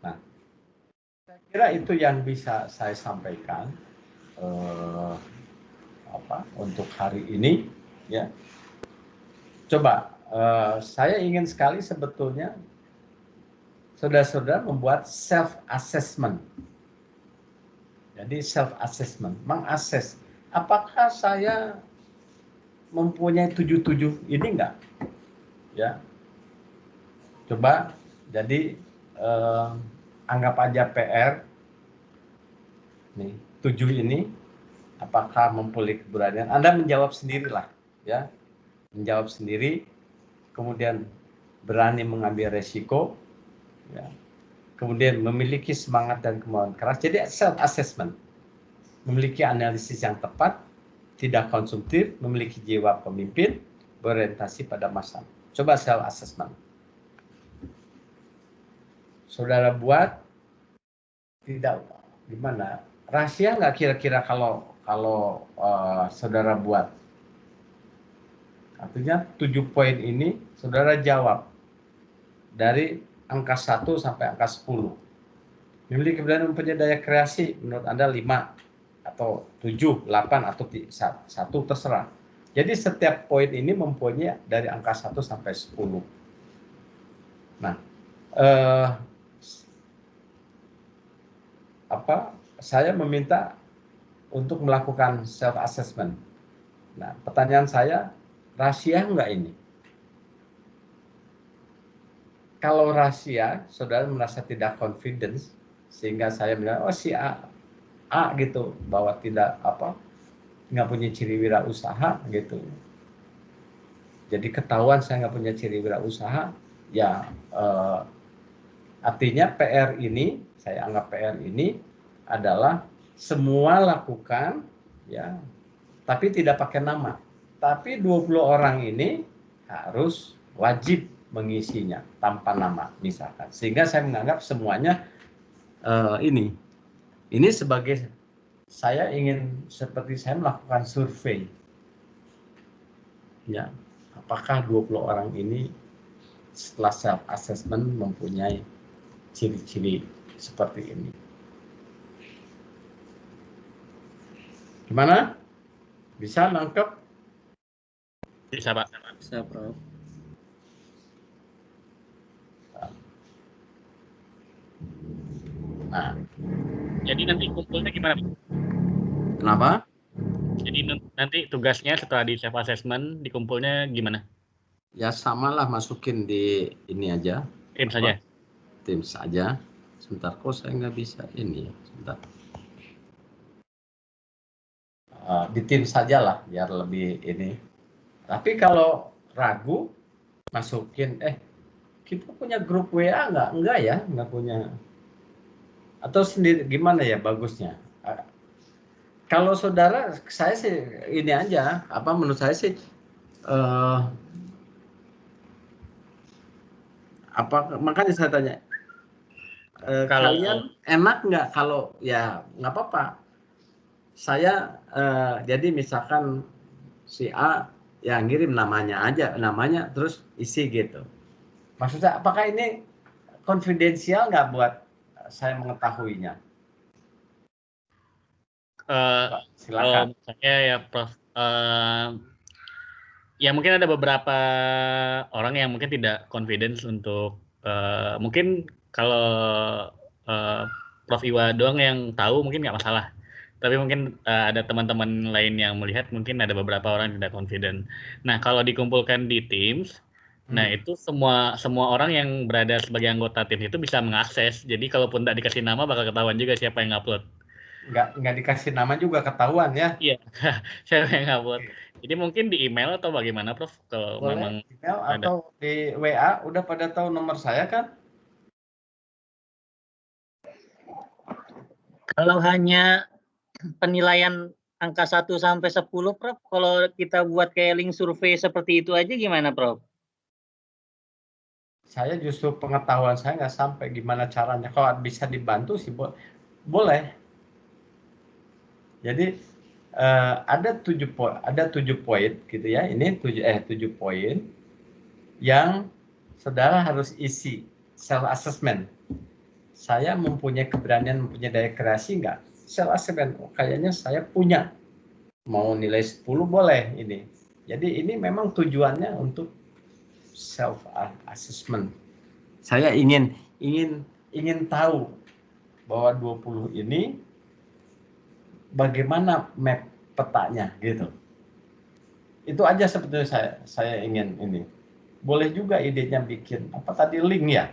Nah, saya kira itu yang bisa saya sampaikan untuk hari ini, ya. Coba saya ingin sekali sebetulnya saudara-saudara membuat self assessment. Jadi self assessment, mengakses apakah saya mempunyai 77 ini enggak, ya. Coba jadi anggap aja PR nih 7 ini, apakah mempunyai keberanian. Anda menjawab sendirilah, ya, menjawab sendiri, kemudian berani mengambil resiko, ya, kemudian memiliki semangat dan kemauan keras. Jadi self assessment, memiliki analisis yang tepat, tidak konsumtif, memiliki jiwa pemimpin, berorientasi pada masa. Coba self assessment. Saudara buat, tidak gimana? Rahasia nggak kira-kira kalau saudara buat? Artinya 7 poin ini saudara jawab dari angka 1 sampai angka 10. Memiliki keberanian, mempunyai daya kreasi, menurut Anda 5 atau 7, 8 atau 1, terserah. Jadi setiap poin ini mempunyai dari angka 1 sampai 10. Nah, saya meminta untuk melakukan self assessment. Nah, pertanyaan saya, rahasia enggak ini? Kalau rahasia, saudara merasa tidak confidence, sehingga saya bilang, oh si A gitu, bahwa nggak punya ciri wirausaha gitu. Jadi ketahuan saya nggak punya ciri wirausaha, ya artinya PR ini, saya anggap PR ini adalah semua lakukan, ya, tapi tidak pakai nama. Tapi 20 orang ini harus wajib mengisinya tanpa nama, misalkan. Sehingga saya menganggap semuanya ini sebagai, saya ingin seperti saya melakukan survei. Ya, apakah 20 orang ini setelah self assessment mempunyai ciri-ciri seperti ini. Gimana? Bisa nangkep?
Bisa, Pak.
Bisa, Prof.
Nah,
Jadi nanti kumpulnya gimana?
kenapa?
Jadi nanti tugasnya setelah di self assessment dikumpulnya gimana?
Ya samalah, masukin di ini aja.
Tim
Apa?
saja.
Tim saja. Sebentar, kok saya nggak bisa ini ya. Sebentar. Di tim sajalah biar lebih ini. Tapi kalau ragu, masukin kita punya grup WA nggak? Enggak ya, nggak punya. Atau sendiri gimana ya bagusnya? Kalau saudara, saya sih ini aja. Apa menurut saya sih apa makanya saya tanya
Kalau
kalian enak nggak kalau ya nggak apa-apa. Saya jadi misalkan si A yang ngirim namanya aja, namanya terus isi gitu. Maksudnya apakah ini konfidensial nggak buat saya mengetahuinya? Silakan.
saya ya Prof, ya mungkin ada beberapa orang yang mungkin tidak confidence untuk mungkin kalau Prof Iwa doang yang tahu mungkin nggak masalah. Tapi mungkin ada teman-teman lain yang melihat mungkin ada beberapa orang yang tidak confident. Nah, kalau dikumpulkan di Teams, nah itu semua orang yang berada sebagai anggota tim itu bisa mengakses. Jadi kalaupun tidak dikasih nama bakal ketahuan juga siapa yang upload.
Nggak dikasih nama juga ketahuan ya?
Iya, siapa yang upload. Jadi mungkin di email atau bagaimana, Prof? Kalau
Boleh
memang
email
ada.
atau di WA, udah pada tahu nomor saya kan?
Kalau hanya penilaian angka 1 sampai 10, Prof, kalau kita buat kayak link survei seperti itu aja gimana, Prof?
Saya justru pengetahuan saya nggak sampai gimana caranya. Kalau bisa dibantu sih boleh. Jadi ada 7 poin gitu ya. Ini 7 poin yang saudara harus isi self assessment. Saya mempunyai keberanian, mempunyai daya kreasi nggak? Self assessment, kayaknya saya punya. Mau nilai 10 boleh ini. Jadi ini memang tujuannya untuk self assessment. Saya ingin tahu bahwa 20 ini bagaimana map petanya gitu. Itu aja sebetulnya saya ingin ini. Boleh juga idenya bikin apa tadi, link ya?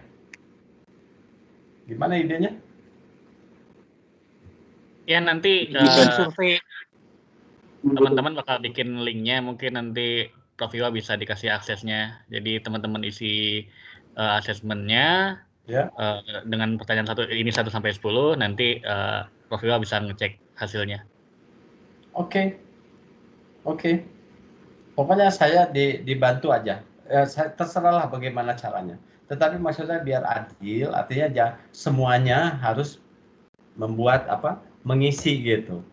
Gimana idenya?
Ya nanti
survei
teman-teman bakal bikin linknya, mungkin nanti Prof Iwa bisa dikasih aksesnya. Jadi teman-teman isi asesmennya
Ya.
dengan pertanyaan 1 sampai 10, nanti Prof Iwa bisa ngecek hasilnya.
Oke. Pokoknya saya dibantu aja. Saya terserahlah bagaimana caranya. Tetapi maksudnya biar adil, artinya semuanya harus membuat mengisi gitu.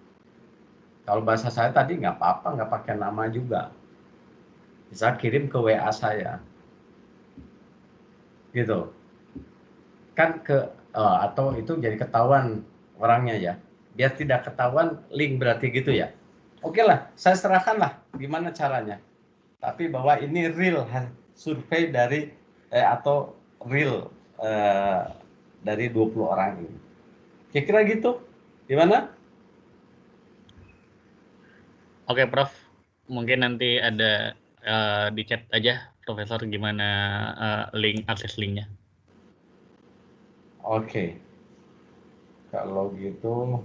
Kalau bahasa saya tadi nggak apa-apa, nggak pakai nama juga. Bisa kirim ke WA saya. Gitu. Kan atau itu jadi ketahuan orangnya ya. Biar tidak ketahuan link berarti gitu ya. Oke lah, saya serahkan lah gimana caranya. Tapi bahwa ini real survei dari atau real dari 20 orang ini. Kira-kira gitu. Gimana?
Oke, Prof. Mungkin nanti ada di chat aja, Profesor, gimana akses linknya.
Oke. Kalau gitu,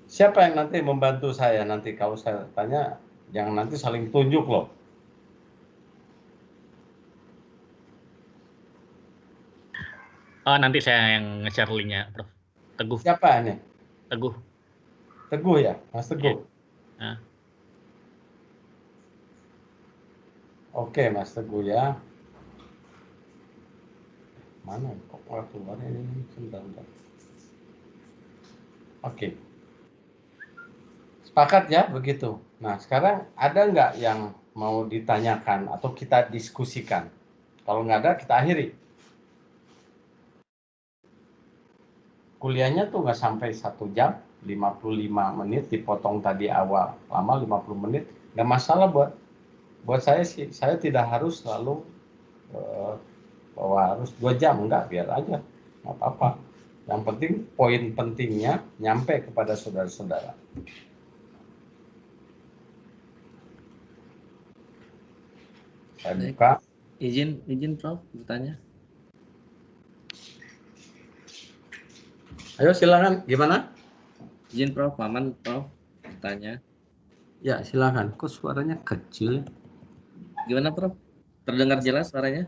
siapa yang nanti membantu saya nanti kalau saya tanya, jangan nanti saling tunjuk loh.
Nanti saya yang nge-share linknya, Prof. Teguh.
Siapa ini?
Teguh.
Teguh ya, Mas Teguh.
Nah.
Oke, Mas Teguh ya. Mana kok nggak keluar ini? Sebentar. Oke. Sepakat ya begitu. Nah, sekarang ada nggak yang mau ditanyakan atau kita diskusikan? Kalau nggak ada, kita akhiri. Kuliahnya tuh nggak sampai 1 jam, 55 menit, dipotong tadi awal, lama 50 menit. Nggak masalah buat saya sih. Saya tidak harus selalu bahwa harus 2 jam, enggak, biar aja, nggak apa-apa. Yang penting poin pentingnya nyampe kepada saudara-saudara. Saya
Baik.
buka.
Izin Prof bertanya.
Ayo silakan, gimana?
Izin Prof, Maman Prof bertanya.
Ya silakan. Kok suaranya kecil?
Gimana Prof? Terdengar jelas suaranya?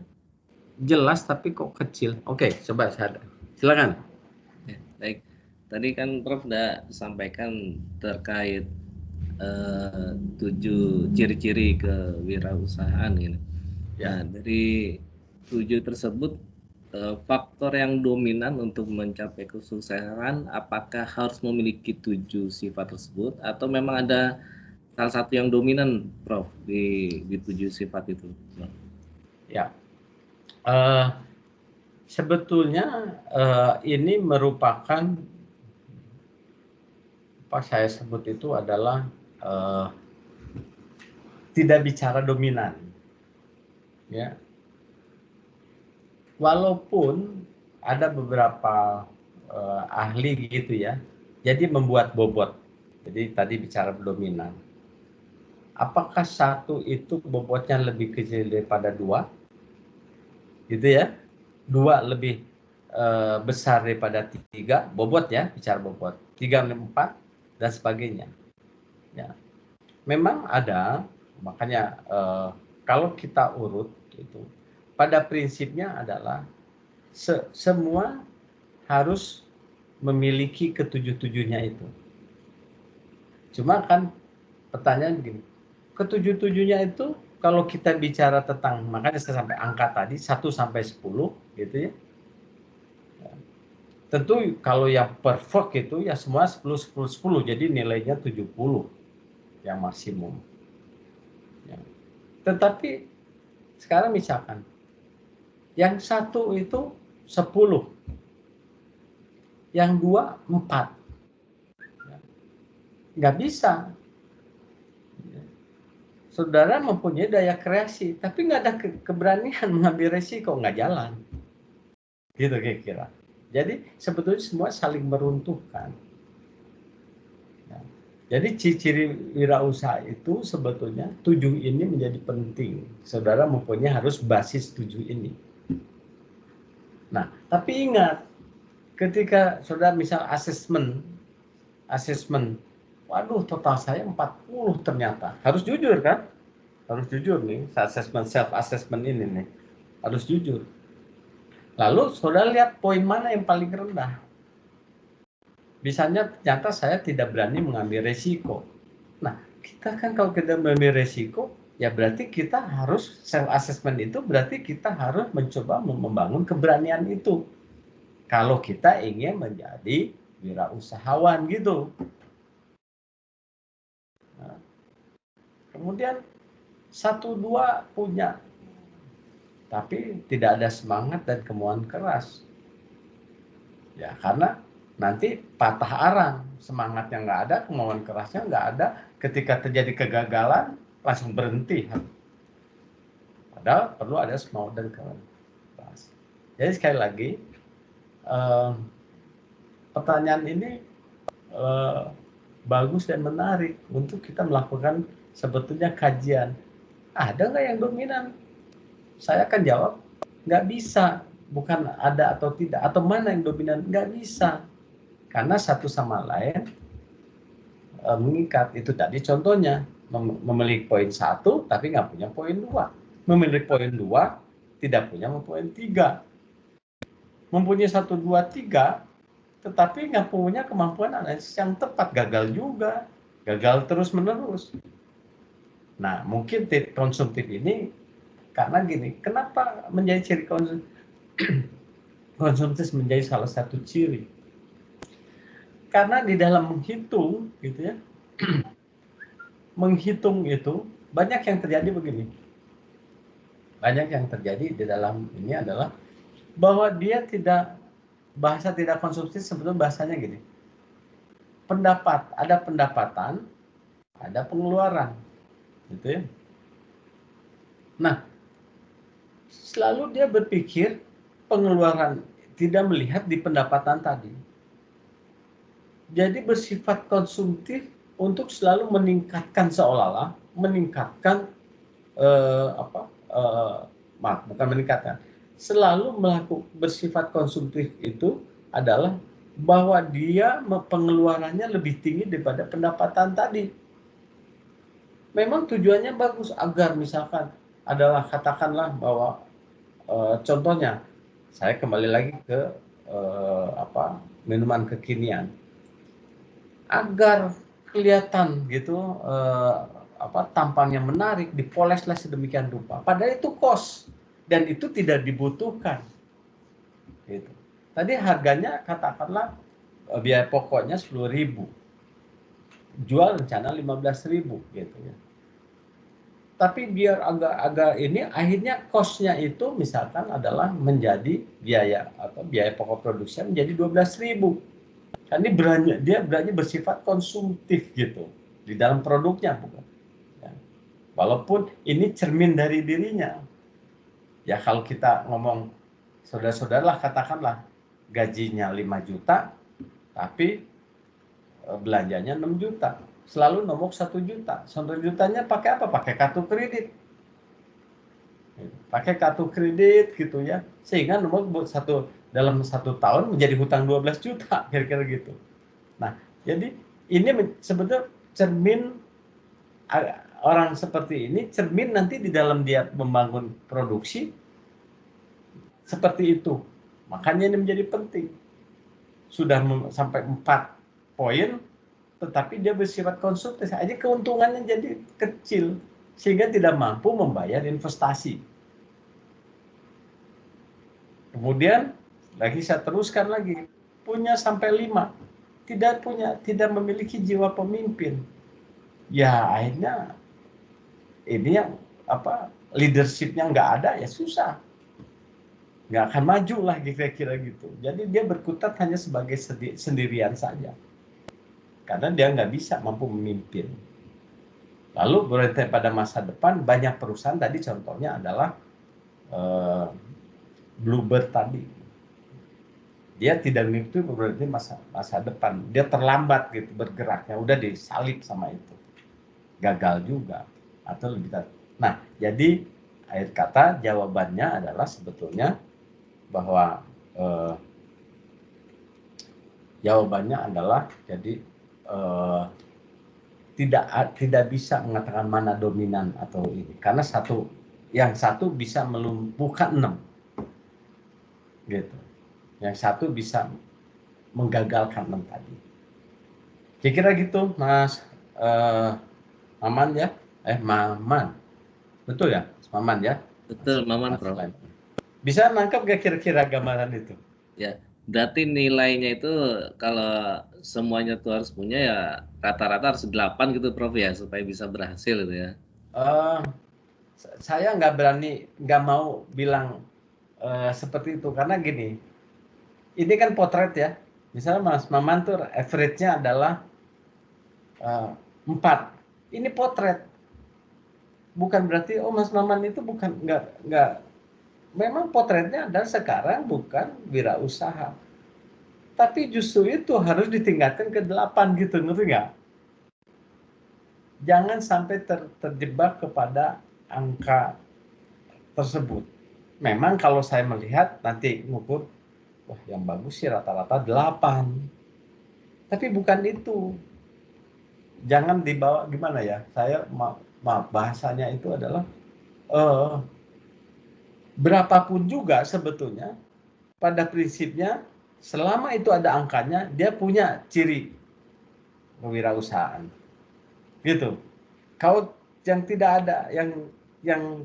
Jelas tapi kok kecil. Oke, coba saya. Silakan.
Ya, baik. Tadi kan Prof sudah sampaikan terkait 7 ciri-ciri kewirausahaan ini.
Ya.
Nah, dari 7 tersebut faktor yang dominan untuk mencapai kesuksesan apakah harus memiliki 7 sifat tersebut atau memang ada salah satu yang dominan Prof di 7 sifat itu?
Ya. Sebetulnya ini merupakan apa saya sebut itu adalah tidak bicara dominan. Ya. Walaupun ada beberapa ahli gitu ya. Jadi membuat bobot. Jadi tadi bicara dominan. Apakah 1 itu bobotnya lebih kecil daripada 2? Gitu ya. 2 lebih besar daripada 3, bobot ya, bicara bobot. 3 lebih 4 dan sebagainya. Ya. Memang ada, makanya kalau kita urut itu, pada prinsipnya adalah semua harus memiliki ketujuh-tujuhnya itu. Cuma kan pertanyaan begini, ketujuh-tujuhnya itu kalau kita bicara tentang, makanya saya sampai angka tadi 1 sampai 10 gitu ya. Tentu kalau yang perfect itu ya semua 10 10 10, jadi nilainya 70 yang maksimum. Ya. Tetapi sekarang misalkan yang 1 itu 10, yang 2 4. Nggak bisa. Saudara mempunyai daya kreasi, tapi nggak ada keberanian mengambil resiko, nggak jalan. Gitu kira-kira. Jadi sebetulnya semua saling meruntuhkan. Ya. Jadi ciri-ciri wirausaha itu sebetulnya 7 ini menjadi penting. Saudara mempunyai harus basis 7 ini. Nah, tapi ingat, ketika saudara misal asesmen, waduh total saya 40 ternyata. Harus jujur kan? Harus jujur nih, self assessment ini nih. Harus jujur. Lalu saudara lihat poin mana yang paling rendah. Misalnya ternyata saya tidak berani mengambil resiko. Nah, kita kan kalau kita mengambil resiko, ya berarti kita harus self assessment itu berarti kita harus mencoba membangun keberanian itu. Kalau kita ingin menjadi wirausahawan gitu. Nah, kemudian 1-2 punya, tapi tidak ada semangat dan kemauan keras. Ya karena nanti patah arang, semangatnya nggak ada, kemauan kerasnya nggak ada. Ketika terjadi kegagalan langsung berhenti. Padahal perlu ada semangat dan kemauan keras. Jadi sekali lagi pertanyaan ini bagus dan menarik untuk kita melakukan sebetulnya kajian. Ada nggak yang dominan? Saya akan jawab nggak bisa. Bukan ada atau tidak, atau mana yang dominan, nggak bisa. Karena satu sama lain mengikat. Itu tadi contohnya, memiliki poin 1 tapi nggak punya poin 2. Memiliki poin 2 tidak punya poin 3. Mempunyai 1, 2, 3 tetapi nggak punya kemampuan analisis yang tepat, gagal juga, gagal terus menerus. Nah mungkin konsumtif ini karena gini, kenapa menjadi ciri konsumtif menjadi salah satu ciri? Karena di dalam menghitung gitu ya, menghitung itu banyak yang terjadi begini. Banyak yang terjadi di dalam ini adalah bahwa dia bahasa tidak konsumtif sebetulnya bahasanya gini. Ada pendapatan, ada pengeluaran. Gitu ya. Nah, selalu dia berpikir pengeluaran, tidak melihat di pendapatan tadi. Jadi bersifat konsumtif untuk selalu meningkatkan, seolah-olah meningkatkan bukan meningkatkan, selalu bersifat konsumtif itu adalah bahwa dia pengeluarannya lebih tinggi daripada pendapatan tadi. Memang tujuannya bagus agar misalkan adalah, katakanlah bahwa contohnya saya kembali lagi ke minuman kekinian, agar kelihatan gitu tampangnya menarik, dipoleslah sedemikian rupa. Padahal itu cost dan itu tidak dibutuhkan. Gitu. Tadi harganya katakanlah biaya pokoknya 10.000, jual rencana 15.000 gitu ya. Tapi biar agak ini, akhirnya cost-nya itu misalkan adalah menjadi biaya atau biaya pokok produksi menjadi 12.000. Kan ini dia berani bersifat konsumtif gitu di dalam produknya, bukan? Ya. Walaupun ini cermin dari dirinya. Ya kalau kita ngomong saudara-saudara, katakanlah gajinya 5 juta, tapi belanjanya 6 juta. Selalu nomor 1 juta. 1 jutanya pakai apa? Pakai kartu kredit. Pakai kartu kredit gitu ya. Sehingga nomor dalam 1 tahun menjadi hutang 12 juta, kira-kira gitu. Nah, jadi ini sebetulnya cermin orang seperti ini, cermin nanti di dalam dia membangun produksi seperti itu. Makanya ini menjadi penting. Sudah sampai 4 poin, tetapi dia bersifat konsumtif aja, keuntungannya jadi kecil sehingga tidak mampu membayar investasi. Kemudian lagi saya teruskan lagi, punya sampai 5, tidak memiliki jiwa pemimpin. Ya akhirnya ini yang leadershipnya nggak ada, ya susah, nggak akan maju lah kira-kira gitu. Jadi dia berkutat hanya sebagai sendirian saja. Karena dia nggak bisa mampu memimpin. Lalu berarti pada masa depan banyak perusahaan, tadi contohnya adalah Bluebird tadi. Dia tidak mengikuti berarti masa depan. Dia terlambat gitu bergeraknya, udah disalib sama itu. Gagal juga atau lebih. Nah, jadi akhir kata jawabannya adalah sebetulnya bahwa jawabannya adalah jadi tidak bisa mengatakan mana dominan atau ini, karena yang satu bisa melumpuhkan 6 gitu, yang satu bisa menggagalkan 6 tadi. Kira-kira gitu, Mas Maman ya, Maman, betul ya, Maman ya?
Betul, Maman, Prof.
Bisa nangkap gak kira-kira gambaran itu?
Ya, berarti nilainya itu kalau semuanya tuh harus punya ya rata-rata harus 8 gitu, Prof ya, supaya bisa berhasil gitu ya.
Saya nggak mau bilang seperti itu, karena gini, ini kan potret ya. Misalnya Mas Maman tuh average-nya adalah 4. Ini potret. Bukan berarti Mas Maman itu nggak. Memang potretnya adalah sekarang bukan wirausaha. Tapi justru itu harus ditingkatkan ke 8 gitu, ngerti nggak? Jangan sampai terjebak kepada angka tersebut. Memang kalau saya melihat nanti ngukur, wah yang bagus sih rata-rata 8. Tapi bukan itu. Jangan dibawa gimana ya, saya maaf bahasanya itu adalah berapapun juga sebetulnya pada prinsipnya selama itu ada angkanya, dia punya ciri kewirausahaan gitu. Kalau yang tidak ada, yang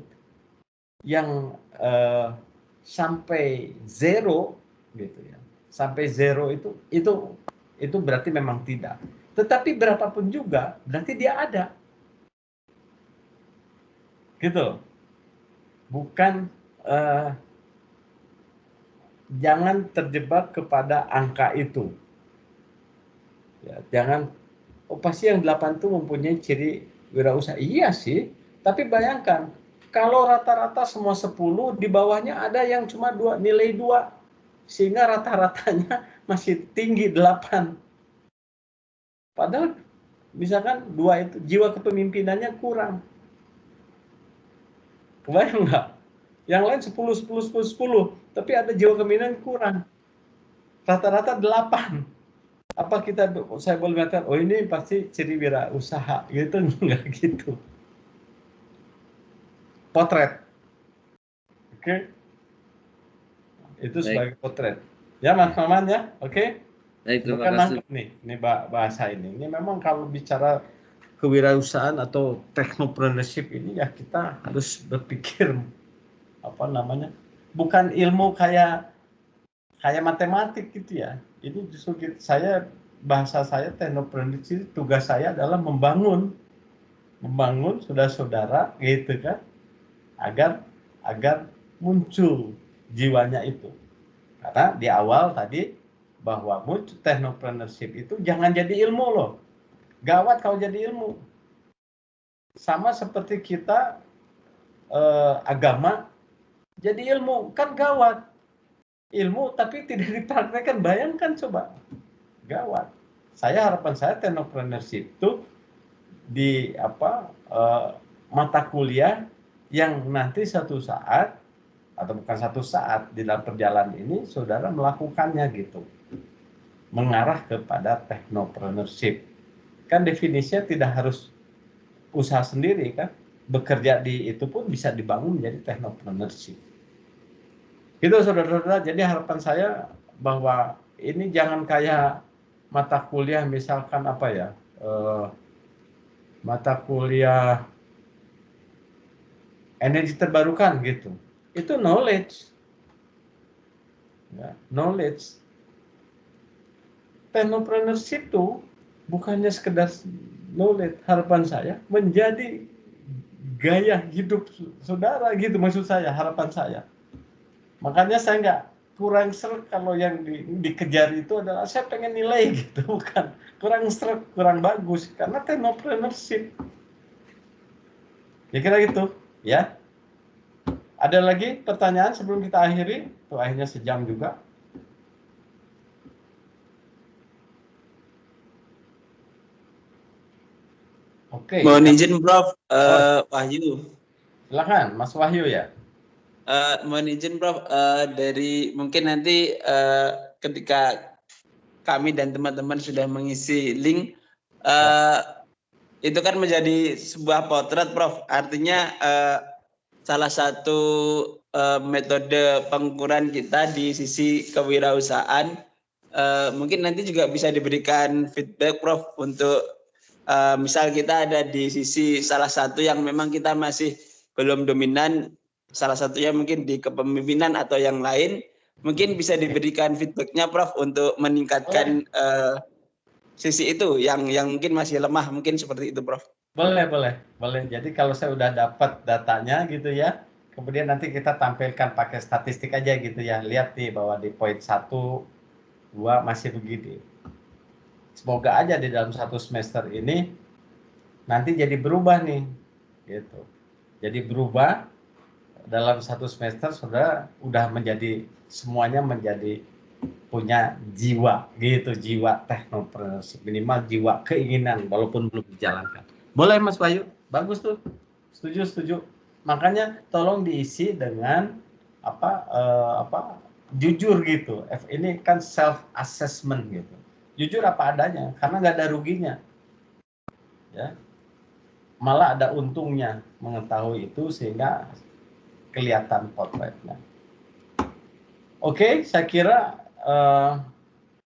sampai 0 gitu ya, sampai 0 itu berarti memang tidak. Tetapi berapapun juga berarti dia ada gitu. Bukan jangan terjebak kepada angka itu. Ya, jangan, pasti yang 8 itu mempunyai ciri wirausaha. Iya sih, tapi bayangkan Kalau rata-rata semua 10, di bawahnya ada yang cuma nilai 2. Sehingga rata-ratanya masih tinggi 8. Padahal misalkan 2 itu jiwa kepemimpinannya kurang. Kebayang nggak? Yang lain 10, 10, 10, 10. Tapi ada jiwa kepemimpinan kurang. Rata-rata 8. Apa saya boleh mengatakan, oh ini pasti ciri wirausaha gitu? Enggak gitu. Potret. Oke. Itu sebagai potret. Ya Mas Maman ya, oke?
Baik, terima
Bukan
kasih.
nangkep nih, ini bahasa ini. Ini memang kalau bicara kewirausahaan atau technopreneurship ini ya kita harus berpikir bukan ilmu kayak matematik gitu ya. Ini justru bahasa saya technopreneurship, tugas saya adalah membangun saudara-saudara gitu kan, agar muncul jiwanya itu. Karena di awal tadi bahwa muncul technopreneurship itu jangan jadi ilmu loh. Gawat kalau jadi ilmu. Sama seperti kita agama jadi ilmu, kan gawat. Ilmu tapi tidak dipraktekkan, bayangkan coba. Gawat. Harapan saya technopreneurship itu di mata kuliah yang nanti satu saat, atau bukan satu saat, di dalam perjalanan ini saudara melakukannya gitu. Mengarah kepada technopreneurship. Kan definisinya tidak harus usaha sendiri kan, bekerja di itu pun bisa dibangun menjadi technopreneurship. Itu saudara-saudara, jadi harapan saya bahwa ini jangan kayak mata kuliah misalkan mata kuliah energi terbarukan gitu. Itu knowledge. Ya, knowledge. Technopreneurship itu bukannya sekedar knowledge, harapan saya menjadi gaya hidup saudara gitu, maksud saya, harapan saya. Makanya saya nggak kurang seret kalau yang dikejar itu adalah saya pengen nilai gitu, bukan kurang seret, kurang bagus, karena technopreneurship. Ya kira gitu, ya. Ada lagi pertanyaan sebelum kita akhiri? Tuh akhirnya sejam juga. Oke.
Mohon izin Prof, Wahyu.
Silakan, Mas Wahyu ya.
Mohon izin Prof, dari mungkin nanti ketika kami dan teman-teman sudah mengisi link, itu kan menjadi sebuah potret Prof. Artinya salah satu metode pengukuran kita di sisi kewirausahaan, mungkin nanti juga bisa diberikan feedback Prof untuk misal kita ada di sisi salah satu yang memang kita masih belum dominan, salah satunya mungkin di kepemimpinan atau yang lain, mungkin bisa diberikan feedbacknya Prof untuk meningkatkan sisi itu yang mungkin masih lemah, mungkin seperti itu Prof.
Boleh. Jadi kalau saya udah dapat datanya gitu ya, kemudian nanti kita tampilkan pakai statistik aja gitu ya. Lihat nih bahwa di poin 1, 2 masih begini. Semoga aja di dalam satu semester ini nanti jadi berubah nih, gitu. Jadi berubah dalam satu semester saudara udah semuanya menjadi punya jiwa gitu, jiwa technopreneurship, minimal jiwa keinginan walaupun belum dijalankan. Boleh Mas Bayu, bagus tuh, setuju. Makanya tolong diisi dengan jujur gitu. Ini kan self assessment gitu. Jujur apa adanya, karena nggak ada ruginya, ya. Malah ada untungnya mengetahui itu sehingga kelihatan potretnya. Oke, saya kira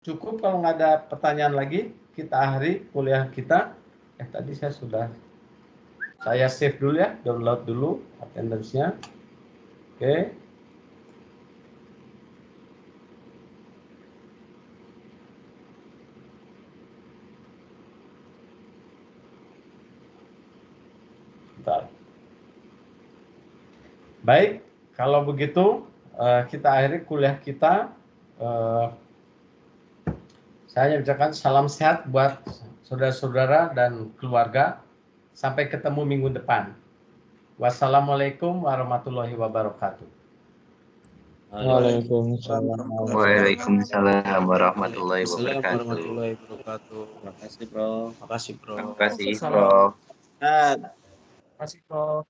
cukup. Kalau nggak ada pertanyaan lagi, kita akhiri kuliah kita. Tadi saya save dulu ya, download dulu attendance-nya. Oke. Bentar. Baik, kalau begitu kita akhiri kuliah kita. Saya ucapkan salam sehat buat saudara-saudara dan keluarga. Sampai ketemu minggu depan. Wassalamualaikum warahmatullahi wabarakatuh.
Waalaikumsalam warahmatullahi wabarakatuh.
Terima kasih, Bro.
Terima kasih, Bro.
Ah,
Masih kok.